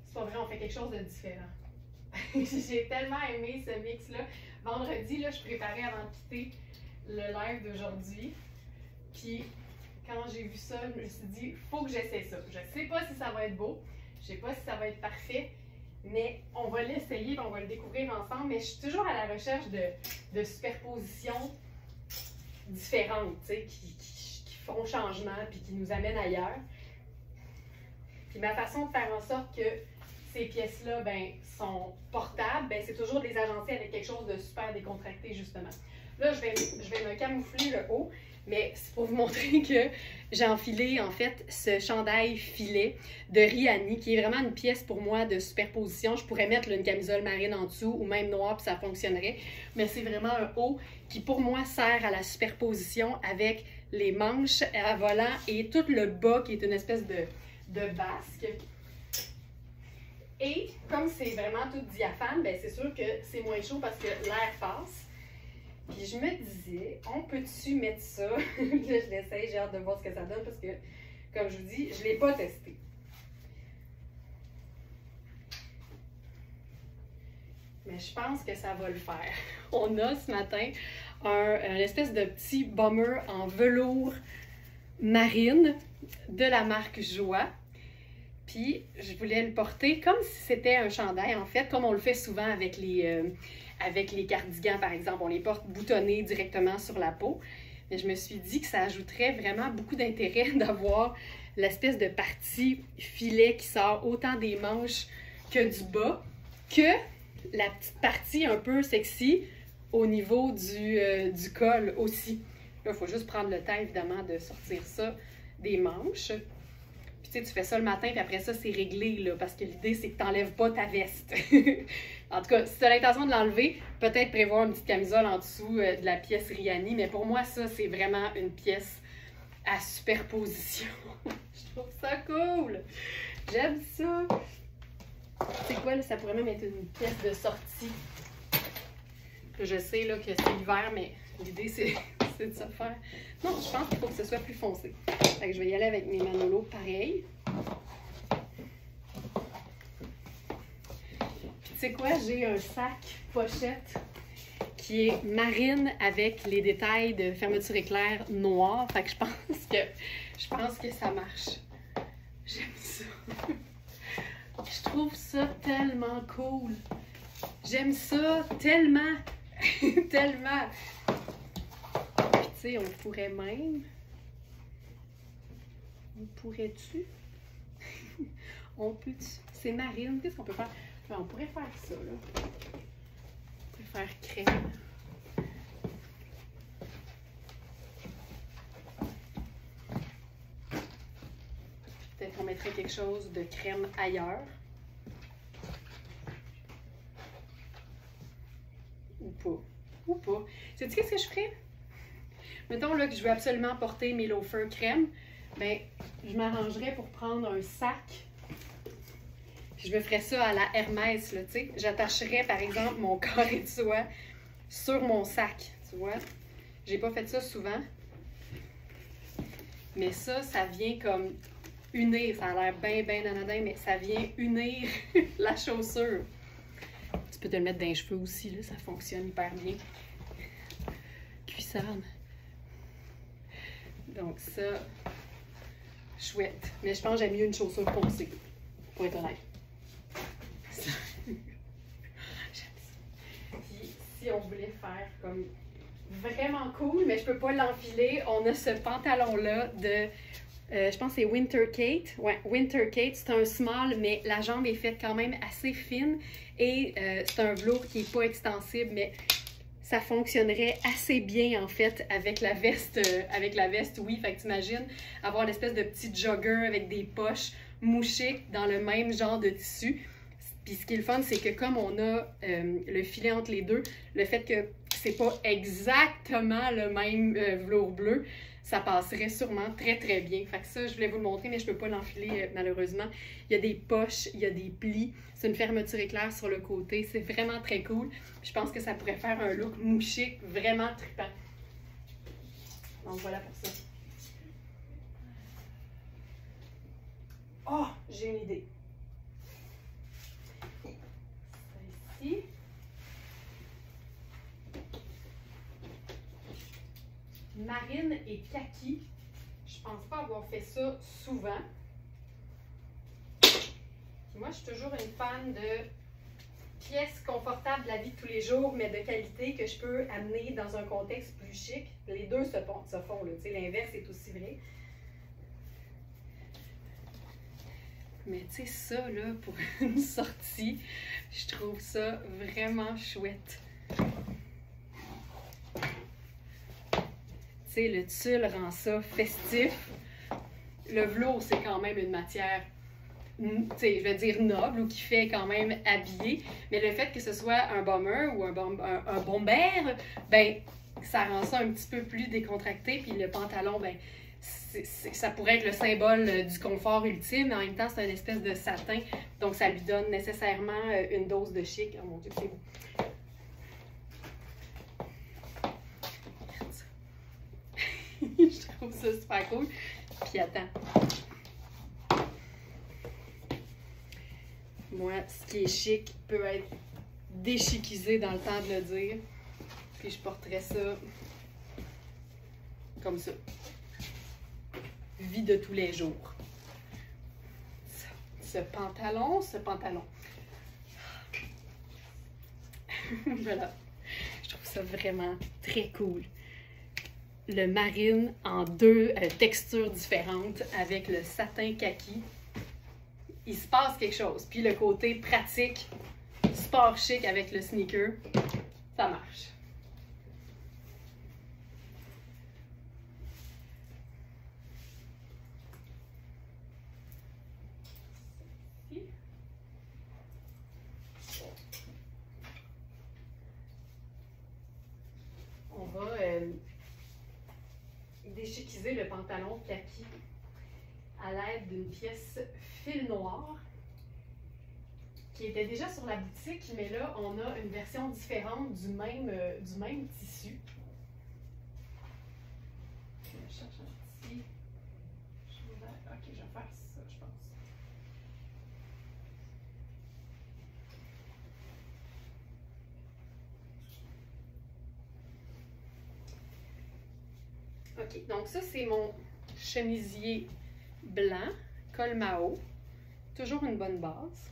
C'est pas vrai, on fait quelque chose de différent. J'ai tellement aimé ce mix-là. Vendredi, là, je préparais avant de quitter le live d'aujourd'hui. Puis, quand j'ai vu ça, je me suis dit, il faut que j'essaie ça. Je sais pas si ça va être beau, je sais pas si ça va être parfait, mais on va l'essayer et on va le découvrir ensemble. Mais je suis toujours à la recherche de superpositions différentes, tu sais, qui font changement puis qui nous amènent ailleurs. Puis ma façon de faire en sorte que ces pièces-là ben, sont portables, ben, c'est toujours de les agencer avec quelque chose de super décontracté, justement. Là, je vais me camoufler le haut, mais c'est pour vous montrer que j'ai enfilé, en fait, ce chandail filet de Rihanni, qui est vraiment une pièce pour moi de superposition. Je pourrais mettre là, une camisole marine en dessous ou même noire, puis ça fonctionnerait. Mais c'est vraiment un haut qui, pour moi, sert à la superposition avec les manches à volant et tout le bas qui est une espèce de basque. Et comme c'est vraiment tout diaphane, ben c'est sûr que c'est moins chaud parce que l'air passe. Puis je me disais, on peut-tu mettre ça? Là, je l'essaye, j'ai hâte de voir ce que ça donne parce que, comme je vous dis, je ne l'ai pas testé. Mais je pense que ça va le faire. On a ce matin un espèce de petit bomber en velours marine de la marque Joie. Puis je voulais le porter comme si c'était un chandail, en fait, comme on le fait souvent avec les cardigans, par exemple. On les porte boutonnés directement sur la peau. Mais je me suis dit que ça ajouterait vraiment beaucoup d'intérêt d'avoir l'espèce de partie filet qui sort autant des manches que du bas, que la petite partie un peu sexy au niveau du col aussi. Là, il faut juste prendre le temps, évidemment, de sortir ça des manches. Puis tu sais, tu fais ça le matin, puis après ça, c'est réglé, là, parce que l'idée, c'est que tu n'enlèves pas ta veste. En tout cas, si tu as l'intention de l'enlever, peut-être prévoir une petite camisole en dessous de la pièce Rihanni, mais pour moi, ça, c'est vraiment une pièce à superposition. Je trouve ça cool! J'aime ça! C'est quoi, là? Ça pourrait même être une pièce de sortie. Je sais, là, que c'est l'hiver, mais l'idée, c'est de se faire. Non, je pense qu'il faut que ce soit plus foncé. Fait que je vais y aller avec mes Manolo pareil. Puis tu sais quoi, j'ai un sac pochette qui est marine avec les détails de fermeture éclair noir. Fait que je pense que ça marche. J'aime ça. Je trouve ça tellement cool. J'aime ça tellement, tellement. Puis tu sais, on pourrait même... On pourrait-tu? On peut-tu? C'est marine. Qu'est-ce qu'on peut faire? On pourrait faire ça, là. On pourrait faire crème. Peut-être qu'on mettrait quelque chose de crème ailleurs. Ou pas. Ou pas. Sais-tu qu'est-ce que je ferais? Mettons là que je veux absolument porter mes loafers crème. Bien, je m'arrangerais pour prendre un sac. Puis je me ferais ça à la Hermès, là, tu sais. J'attacherais, par exemple, mon carré de soie sur mon sac, tu vois. J'ai pas fait ça souvent. Mais ça vient comme unir. Ça a l'air bien anodin, mais ça vient unir la chaussure. Tu peux te le mettre dans les cheveux aussi, là. Ça fonctionne hyper bien. Cuissarde. Donc ça... Chouette. Mais je pense que j'aime mieux une chaussure foncée, pour être honnête. J'aime ça. Puis, si on voulait faire comme vraiment cool, mais je peux pas l'enfiler, on a ce pantalon-là de Je pense que c'est Winter Kate. Ouais, Winter Kate, c'est un small, mais la jambe est faite quand même assez fine. Et c'est un velours qui n'est pas extensible, mais ça fonctionnerait assez bien, en fait, avec la veste, oui. Fait que t'imagines avoir l'espèce de petit jogger avec des poches mouchées dans le même genre de tissu. Puis ce qui est le fun, c'est que comme on a le filet entre les deux, le fait que c'est pas exactement le même velours bleu, ça passerait sûrement très très bien. Fait que ça, je voulais vous le montrer, mais je peux pas l'enfiler malheureusement. Il y a des poches, il y a des plis, c'est une fermeture éclair sur le côté, c'est vraiment très cool. Puis je pense que ça pourrait faire un look mouchique vraiment trippant. Donc voilà pour ça. Oh, j'ai une idée. Ça ici. Marine et kaki. Je pense pas avoir fait ça souvent. Puis moi, je suis toujours une fan de pièces confortables de la vie de tous les jours, mais de qualité que je peux amener dans un contexte plus chic. Les deux se font là. L'inverse est aussi vrai. Mais tu sais, ça, là, pour une sortie, je trouve ça vraiment chouette. Tu sais, le tulle rend ça festif. Le velours, c'est quand même une matière, tu sais, je veux dire noble ou qui fait quand même habillé. Mais le fait que ce soit un bomber ou un bomber, ben, ça rend ça un petit peu plus décontracté. Puis le pantalon, ben, ça pourrait être le symbole du confort ultime, mais en même temps, c'est une espèce de satin. Donc, ça lui donne nécessairement une dose de chic. Oh mon Dieu, c'est beau. Je trouve ça super cool. Puis attends. Moi, ce qui est chic peut être déchiquisé dans le temps de le dire. Puis je porterais ça comme ça. Vie de tous les jours. Ce pantalon. Voilà. Je trouve ça vraiment très cool. Le marine en deux textures différentes avec le satin kaki. Il se passe quelque chose. Puis le côté pratique, sport chic avec le sneaker, ça marche. On va déchiquiser le pantalon kaki à l'aide d'une pièce fil noir qui était déjà sur la boutique, mais là, on a une version différente du même tissu. Je cherche un petit... Ok, je vais faire ça, je pense. Ok, donc ça, c'est mon chemisier blanc, col Mao. Toujours une bonne base.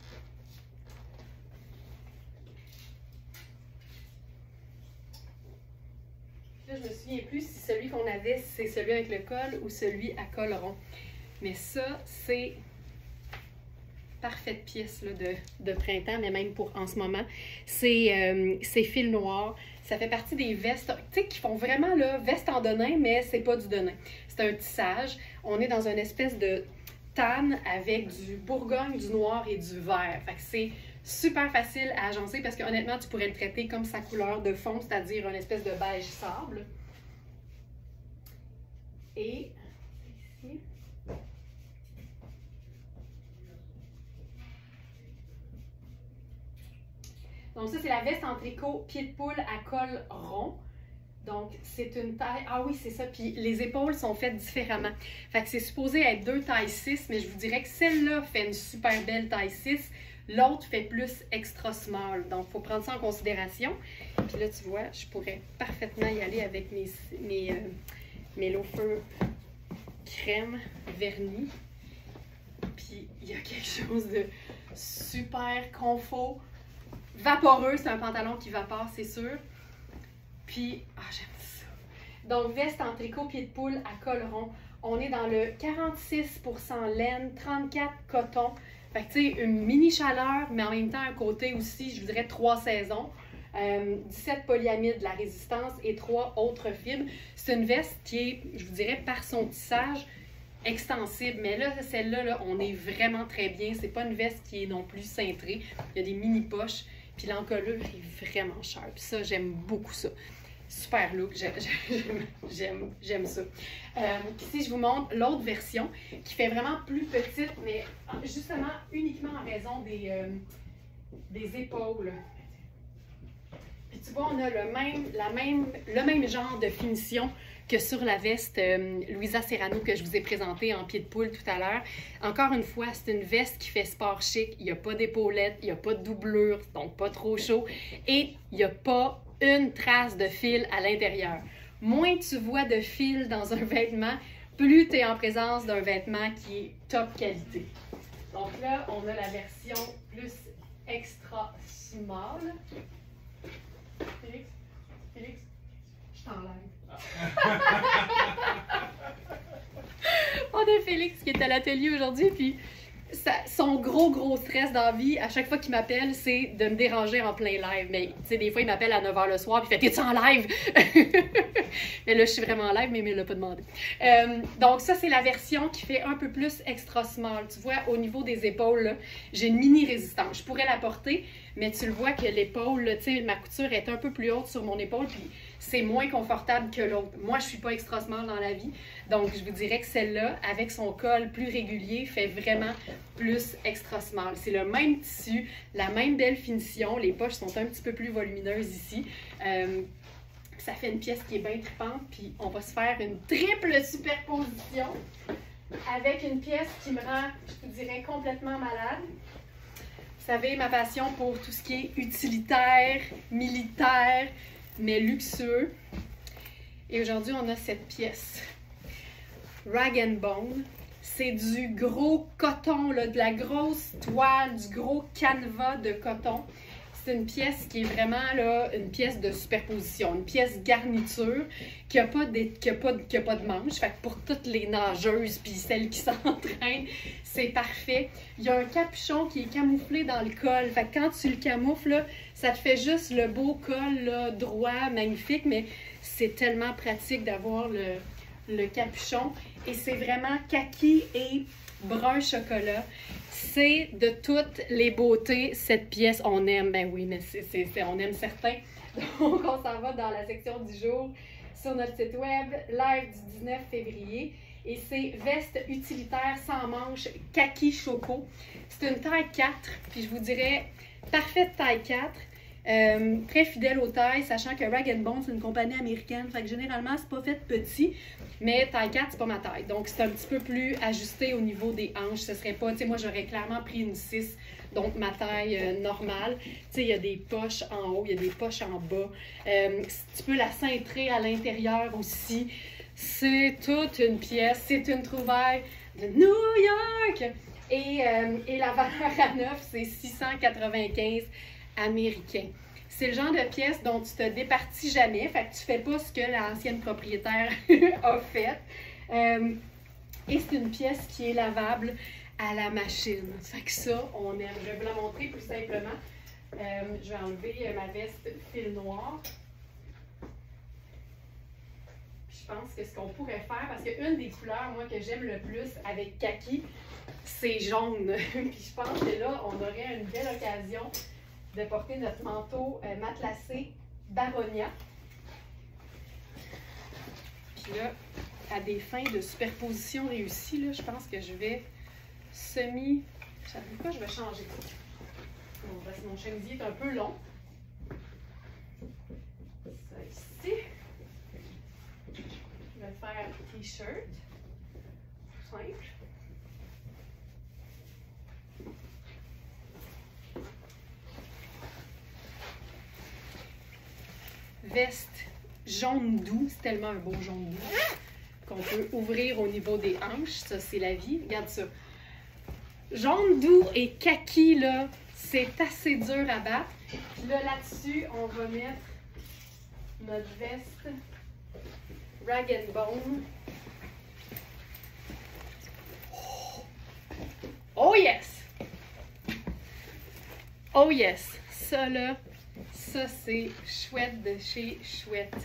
Là, je me souviens plus si celui qu'on avait, c'est celui avec le col ou celui à col rond. Mais ça, c'est parfaite pièce là, de printemps, mais même pour en ce moment. C'est fil noir. Ça fait partie des vestes, tu sais, qui font vraiment là, veste en denim, mais c'est pas du denim. C'est un tissage. On est dans une espèce de tanne avec du bourgogne, du noir et du vert. Fait que c'est super facile à agencer parce que honnêtement, tu pourrais le traiter comme sa couleur de fond, c'est-à-dire une espèce de beige sable. Et ici. Donc ça, c'est la veste en tricot pied de poule à col rond. Donc, c'est une taille... Ah oui, c'est ça. Puis les épaules sont faites différemment. Fait que c'est supposé être deux tailles 6, mais je vous dirais que celle-là fait une super belle taille 6. L'autre fait plus extra small. Donc, il faut prendre ça en considération. Puis là, tu vois, je pourrais parfaitement y aller avec mes loafers crème vernis. Puis, il y a quelque chose de super confort. Vaporeux, c'est un pantalon qui vapore, c'est sûr. Puis, j'aime ça. Donc, veste en tricot pied de poule à col rond. On est dans le 46% laine, 34% coton. Fait que, tu sais, une mini chaleur, mais en même temps, un côté aussi, je vous dirais, 3 saisons. 17 polyamide, de la résistance et 3 autres fibres. C'est une veste qui est, je vous dirais, par son tissage, extensible. Mais là, celle-là, là, on est vraiment très bien. C'est pas une veste qui est non plus cintrée. Il y a des mini poches. Puis l'encolure est vraiment sharp. Ça, j'aime beaucoup ça. Super look, j'aime ça. Ici, je vous montre l'autre version qui fait vraiment plus petite, mais justement uniquement en raison des épaules. Puis tu vois, on a le même genre de finition que sur la veste Louisa Serrano que je vous ai présentée en pied de poule tout à l'heure. Encore une fois, c'est une veste qui fait sport chic. Il n'y a pas d'épaulettes, il n'y a pas de doublure, donc pas trop chaud. Et il n'y a pas une trace de fil à l'intérieur. Moins tu vois de fil dans un vêtement, plus tu es en présence d'un vêtement qui est top qualité. Donc là, on a la version plus extra small. Félix, je t'enlève. On a Félix qui est à l'atelier aujourd'hui, puis son gros stress dans la vie, à chaque fois qu'il m'appelle, c'est de me déranger en plein live. Mais tu sais, des fois, il m'appelle à 9 h le soir, puis il fait « T'es-tu en live? » Mais là, je suis vraiment en live, mais il ne me l'a pas demandé. Donc ça, c'est la version qui fait un peu plus extra small. Tu vois, au niveau des épaules, j'ai une mini résistance. Je pourrais la porter, mais tu le vois que l'épaule, tu sais, ma couture est un peu plus haute sur mon épaule, puis c'est moins confortable que l'autre. Moi, je ne suis pas extra small dans la vie, donc je vous dirais que celle-là, avec son col plus régulier, fait vraiment plus extra small. C'est le même tissu, la même belle finition. Les poches sont un petit peu plus volumineuses ici. Ça fait une pièce qui est bien trippante, puis on va se faire une triple superposition avec une pièce qui me rend, je vous dirais, complètement malade. Vous savez, ma passion pour tout ce qui est utilitaire, militaire, mais luxueux. Et aujourd'hui, on a cette pièce. Rag & Bone. C'est du gros coton, là, de la grosse toile, du gros canevas de coton. C'est une pièce qui est vraiment là, une pièce de superposition, une pièce garniture qui n'a pas, pas de manche. Fait que pour toutes les nageuses puis celles qui s'entraînent, c'est parfait. Il y a un capuchon qui est camouflé dans le col. Fait que quand tu le camoufles, là, ça te fait juste le beau col là, droit, magnifique, mais c'est tellement pratique d'avoir le capuchon. Et c'est vraiment kaki et brun chocolat. C'est de toutes les beautés, cette pièce, on aime. Ben oui, mais on aime certains. Donc, on s'en va dans la section du jour sur notre site web, live du 19 février. Et c'est veste utilitaire sans manches, kaki choco. C'est une taille 4, puis je vous dirais parfaite taille 4. Très fidèle aux tailles, sachant que Rag & Bone, c'est une compagnie américaine. Fait que généralement, c'est pas fait petit, mais taille 4, c'est pas ma taille. Donc, c'est un petit peu plus ajusté au niveau des hanches. Ce serait pas, tu sais, moi, j'aurais clairement pris une 6, donc ma taille normale. Tu sais, il y a des poches en haut, il y a des poches en bas. Tu peux la cintrer à l'intérieur aussi. C'est toute une pièce, c'est une trouvaille de New York! Et la valeur à neuf, c'est 695 américains. C'est le genre de pièce dont tu te départis jamais, fait que tu fais pas ce que l'ancienne propriétaire a fait. Et c'est une pièce qui est lavable à la machine. Fait que ça, on aime. Je vais vous la montrer plus simplement. Je vais enlever ma veste fil noir. Puis je pense que ce qu'on pourrait faire, parce qu'une des couleurs, moi, que j'aime le plus avec kaki, c'est jaune. Puis je pense que là, on aurait une belle occasion de porter notre manteau matelassé Baronia. Puis là, à des fins de superposition réussie, là, je pense que je vais semi... Savez-vous quoi? Je vais changer. Bon, parce que mon chemisier est un peu long. Ça ici. Je vais faire t-shirt. Simple. Veste jaune doux, c'est tellement un beau jaune doux qu'on peut ouvrir au niveau des hanches. Ça, c'est la vie. Regarde ça. Jaune doux et kaki, là, c'est assez dur à battre. Puis là, là-dessus, on va mettre notre veste Rag & Bone. Oh yes! Oh yes! Ça là, ça c'est chouette de chez chouette.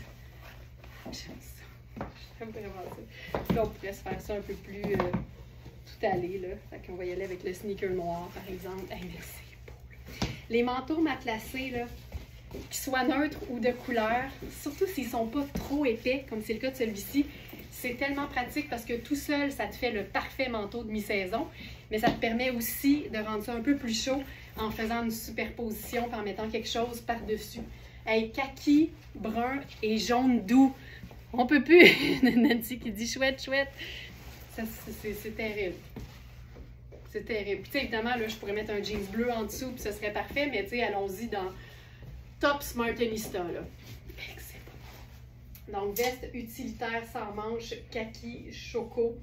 J'aime ça. J'aime vraiment ça. Là, on pourrait se faire ça un peu plus tout aller, là. Fait qu'on va y aller avec le sneaker noir, par exemple. Hey, mais c'est beau, là. Les manteaux matelassés, là, qu'ils soient neutres ou de couleur, surtout s'ils sont pas trop épais, comme c'est le cas de celui-ci, c'est tellement pratique parce que tout seul, ça te fait le parfait manteau de mi-saison, mais ça te permet aussi de rendre ça un peu plus chaud en faisant une superposition et en mettant quelque chose par-dessus. Hey, kaki, brun et jaune doux. On peut plus! Nancy qui dit chouette, chouette. C'est terrible. C'est terrible. Puis évidemment, là, je pourrais mettre un jeans bleu en dessous, puis ce serait parfait, mais tu sais, allons-y dans Top Smartenista, là. C'est bon. Donc, veste utilitaire sans manches, kaki, choco,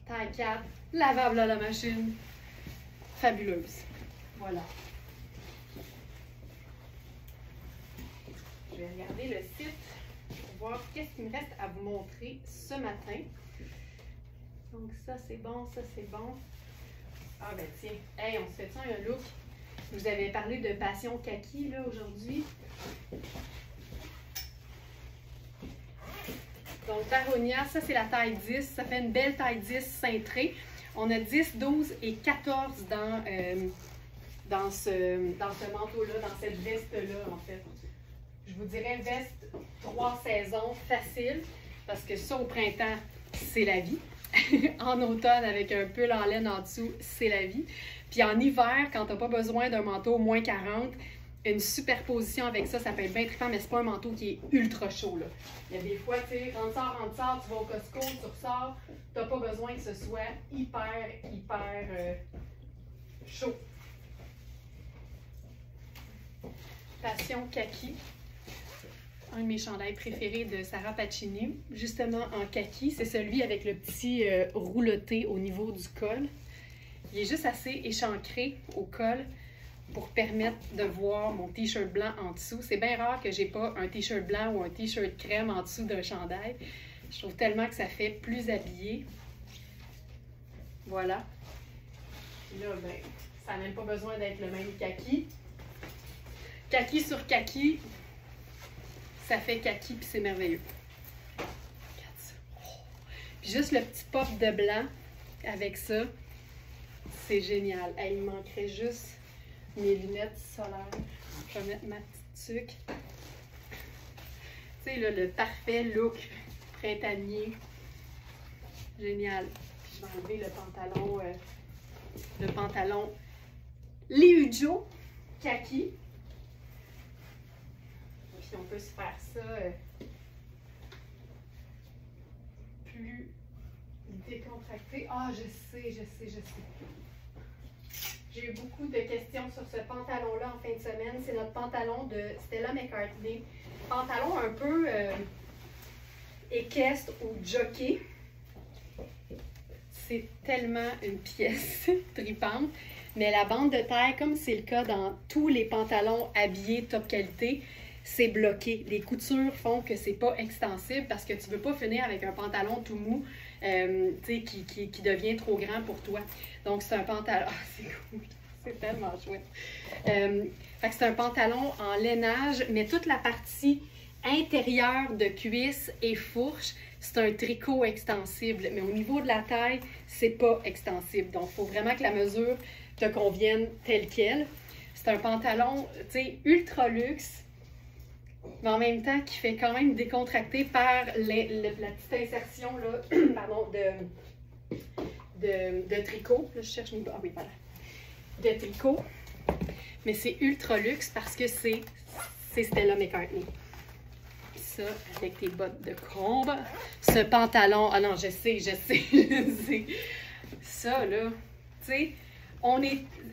taille 4, lavable à la machine. Fabuleuse. Voilà. Je vais regarder le site pour voir qu'est-ce qu'il me reste à vous montrer ce matin. Donc ça c'est bon, ça c'est bon. Ah ben tiens, hey, on se fait ça un look. Je vous avais parlé de passion kaki là aujourd'hui. Donc Baronia, ça c'est la taille 10. Ça fait une belle taille 10 cintrée. On a 10, 12 et 14 dans ce manteau-là, dans cette veste-là en fait. Je vous dirais veste 3 saisons facile, parce que ça au printemps, c'est la vie. En automne, avec un pull en laine en dessous, c'est la vie. Puis en hiver, quand tu n'as pas besoin d'un manteau moins 40, une superposition avec ça, ça peut être bien trippant, mais c'est pas un manteau qui est ultra chaud, là. Il y a des fois, tu sais, rentre sort, tu vas au Costco, tu ressors, tu n'as pas besoin que ce soit hyper chaud. Passion kaki. Un de mes chandails préférés de Sarah Pacini, justement en kaki. C'est celui avec le petit rouloté au niveau du col. Il est juste assez échancré au col pour permettre de voir mon t-shirt blanc en dessous. C'est bien rare que j'ai pas un t-shirt blanc ou un t-shirt crème en dessous d'un chandail. Je trouve tellement que ça fait plus habillé. Voilà. Puis là, ben, ça n'a même pas besoin d'être le même kaki. Kaki sur kaki. Ça fait kaki, puis c'est merveilleux. Regarde ça. Oh. Puis juste le petit pop de blanc avec ça, c'est génial. Hey, il me manquerait juste mes lunettes solaires. Je vais mettre ma petite tuque. Tu sais, là, le parfait look printanier. Génial. Puis je vais enlever le pantalon Liujo kaki. Puis on peut se faire ça plus décontracté. Ah, je sais. J'ai eu beaucoup de questions sur ce pantalon-là en fin de semaine. C'est notre pantalon de Stella McCartney. Pantalon un peu équestre ou jockey. C'est tellement une pièce tripante. Mais la bande de taille, comme c'est le cas dans tous les pantalons habillés top qualité, c'est bloqué. Les coutures font que c'est pas extensible parce que tu veux pas finir avec un pantalon tout mou qui devient trop grand pour toi. Donc c'est un pantalon... Ah, c'est cool! C'est tellement chouette! Fait que c'est un pantalon en lainage, mais toute la partie intérieure de cuisse et fourche, c'est un tricot extensible. Mais au niveau de la taille, c'est pas extensible. Donc il faut vraiment que la mesure te convienne telle qu'elle. C'est un pantalon, tu sais, ultra luxe, mais en même temps qui fait quand même décontracté par la petite insertion là, pardon, de tricot. Là, je cherche mes... Ah oui, voilà. De tricot. Mais c'est ultra luxe parce que c'est Stella McCartney. Ça, avec tes bottes de combe. Ce pantalon... Ah non, je sais. Ça, là, tu sais,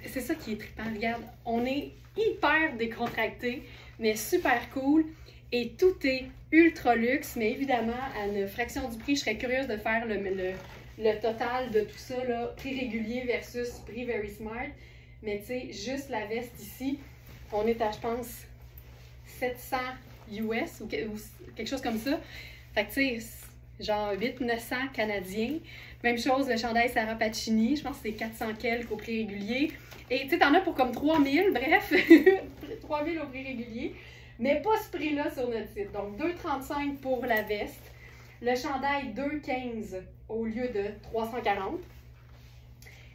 c'est ça qui est trippant. Regarde, on est hyper décontracté, mais super cool. Et tout est ultra luxe, mais évidemment, à une fraction du prix, je serais curieuse de faire le total de tout ça, là, prix régulier versus prix Very Smart. Mais tu sais, juste la veste ici, on est à, je pense, 700 US ou quelque chose comme ça. Fait que tu sais, genre 800-900 canadiens. Même chose, le chandail Sarah Pacini, je pense que c'est 400 quelques au prix régulier. Et tu sais, t'en as pour comme 3000, bref, 3000 au prix régulier. Mais pas ce prix-là sur notre site. Donc 2,35 pour la veste. Le chandail 2,15 au lieu de 340.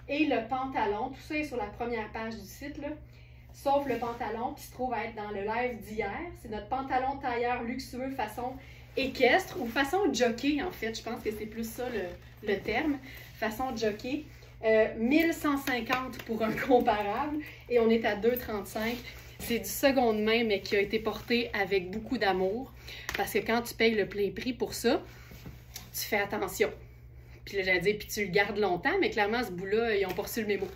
Et le pantalon, tout ça est sur la première page du site, là. Sauf le pantalon qui se trouve à être dans le live d'hier. C'est notre pantalon tailleur luxueux façon équestre ou façon jockey, en fait. Je pense que c'est plus ça le terme. Façon jockey. 1150 pour un comparable et on est à 2,35. C'est du seconde main, mais qui a été porté avec beaucoup d'amour. Parce que quand tu payes le plein prix pour ça, tu fais attention. Puis là, j'allais dire, puis tu le gardes longtemps, mais clairement, ce bout-là, ils ont pas reçu le mémo.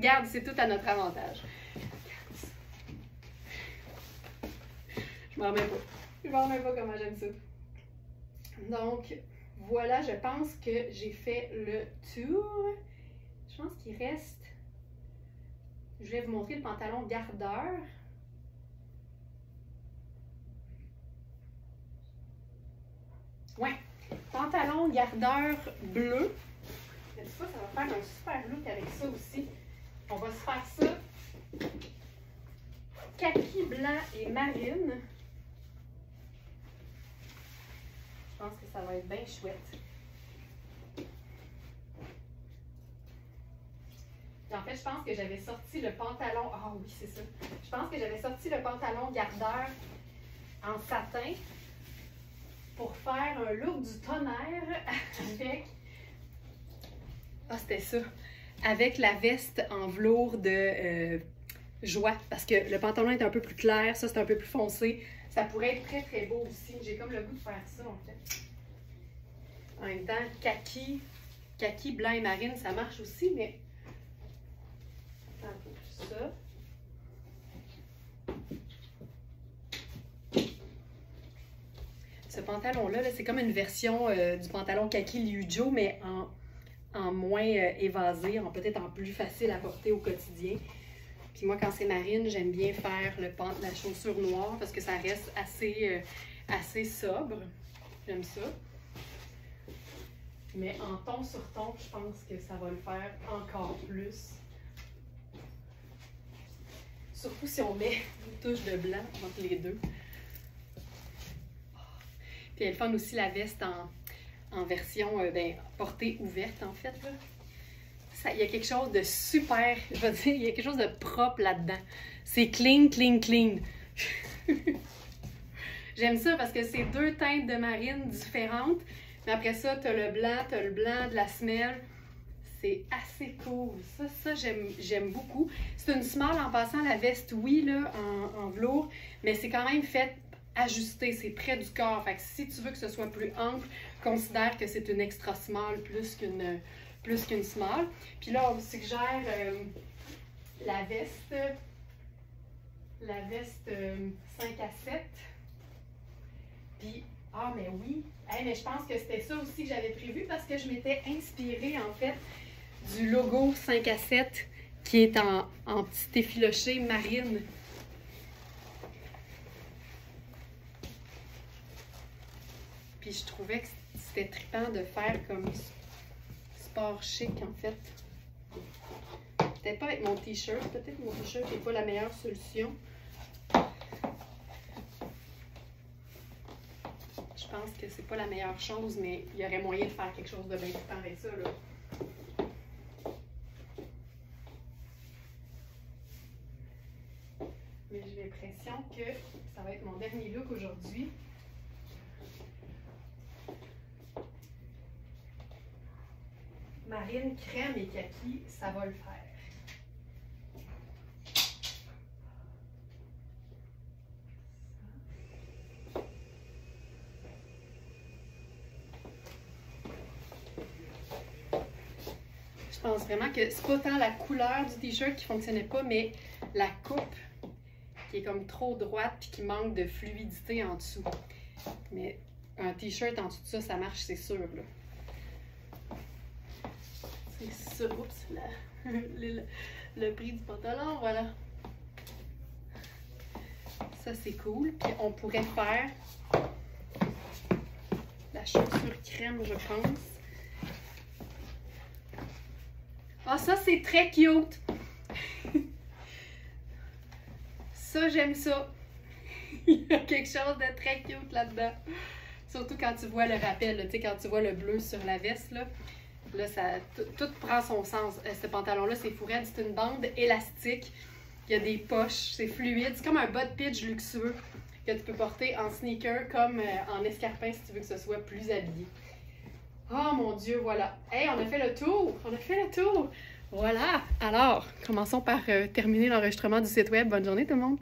Garde, c'est tout à notre avantage. Je m'en remets pas. Je m'en remets pas comment j'aime ça. Donc, voilà, je pense que j'ai fait le tour. Je pense qu'il reste... Je vais vous montrer le pantalon gardeur. Ouais, pantalon gardeur bleu. Mais tu vois, ça va faire un super look avec ça aussi. On va se faire ça. Kaki blanc et marine. Je pense que ça va être bien chouette. Et en fait, je pense que j'avais sorti le pantalon... Ah oui, c'est ça. Je pense que j'avais sorti le pantalon gardeur en satin pour faire un look du tonnerre avec... Ah, c'était ça. Avec la veste en velours de joie. Parce que le pantalon est un peu plus clair, ça c'est un peu plus foncé. Ça pourrait être très très beau aussi. J'ai comme le goût de faire ça en fait. En même temps, kaki blanc et marine, ça marche aussi, mais un peu plus ça. Ce pantalon-là, -là, c'est comme une version du pantalon kaki Liu Jo, mais en moins évasé, peut-être en plus facile à porter au quotidien. Puis moi, quand c'est marine, j'aime bien faire la chaussure noire parce que ça reste assez sobre. J'aime ça. Mais en ton sur ton, je pense que ça va le faire encore plus. Surtout si on met une touche de blanc entre les deux. Puis elle fun aussi la veste en version portée ouverte en fait. Il y a quelque chose de super, je vais dire, il y a quelque chose de propre là-dedans. C'est clean, clean, clean. J'aime ça parce que c'est deux teintes de marine différentes. Mais après ça, tu as le blanc de la semelle. C'est assez cool. Ça j'aime beaucoup. C'est une small en passant, la veste, oui, là, en velours, mais c'est quand même fait ajusté. C'est près du corps. Fait que si tu veux que ce soit plus ample, considère que c'est une extra small plus qu'une small. Puis là, on vous suggère la veste 5 à 7. Puis, ah, mais oui, hey, mais je pense que c'était ça aussi que j'avais prévu parce que je m'étais inspirée, en fait, du logo 5 à 7 qui est en petit effiloché marine. Puis je trouvais que c'était trippant de faire comme sport chic, en fait. Peut-être pas avec mon t-shirt. Peut-être que mon t-shirt n'est pas la meilleure solution. Je pense que c'est pas la meilleure chose, mais il y aurait moyen de faire quelque chose de bien trippant avec ça, là. Mais j'ai l'impression que ça va être mon dernier look aujourd'hui. Marine, crème et kaki, ça va le faire. Je pense vraiment que c'est pas tant la couleur du t-shirt qui fonctionnait pas, mais la coupe qui est comme trop droite et qui manque de fluidité en dessous. Mais un t-shirt en dessous de ça, ça marche, c'est sûr, là. C'est ça, oups, le prix du pantalon, voilà. Ça, c'est cool. Puis on pourrait faire la chaussure crème, je pense. Ah, ça, c'est très cute! Ça, j'aime ça. Il y a quelque chose de très cute là-dedans. Surtout quand tu vois le rappel, tu sais, quand tu vois le bleu sur la veste, là ça, tout prend son sens. Ce pantalon-là, c'est fou raide, c'est une bande élastique. Il y a des poches, c'est fluide. C'est comme un bas de pitch luxueux que tu peux porter en sneaker comme en escarpin si tu veux que ce soit plus habillé. Oh mon Dieu, voilà. Hey, on a fait le tour! On a fait le tour! Voilà! Alors, commençons par terminer l'enregistrement du site web. Bonne journée tout le monde!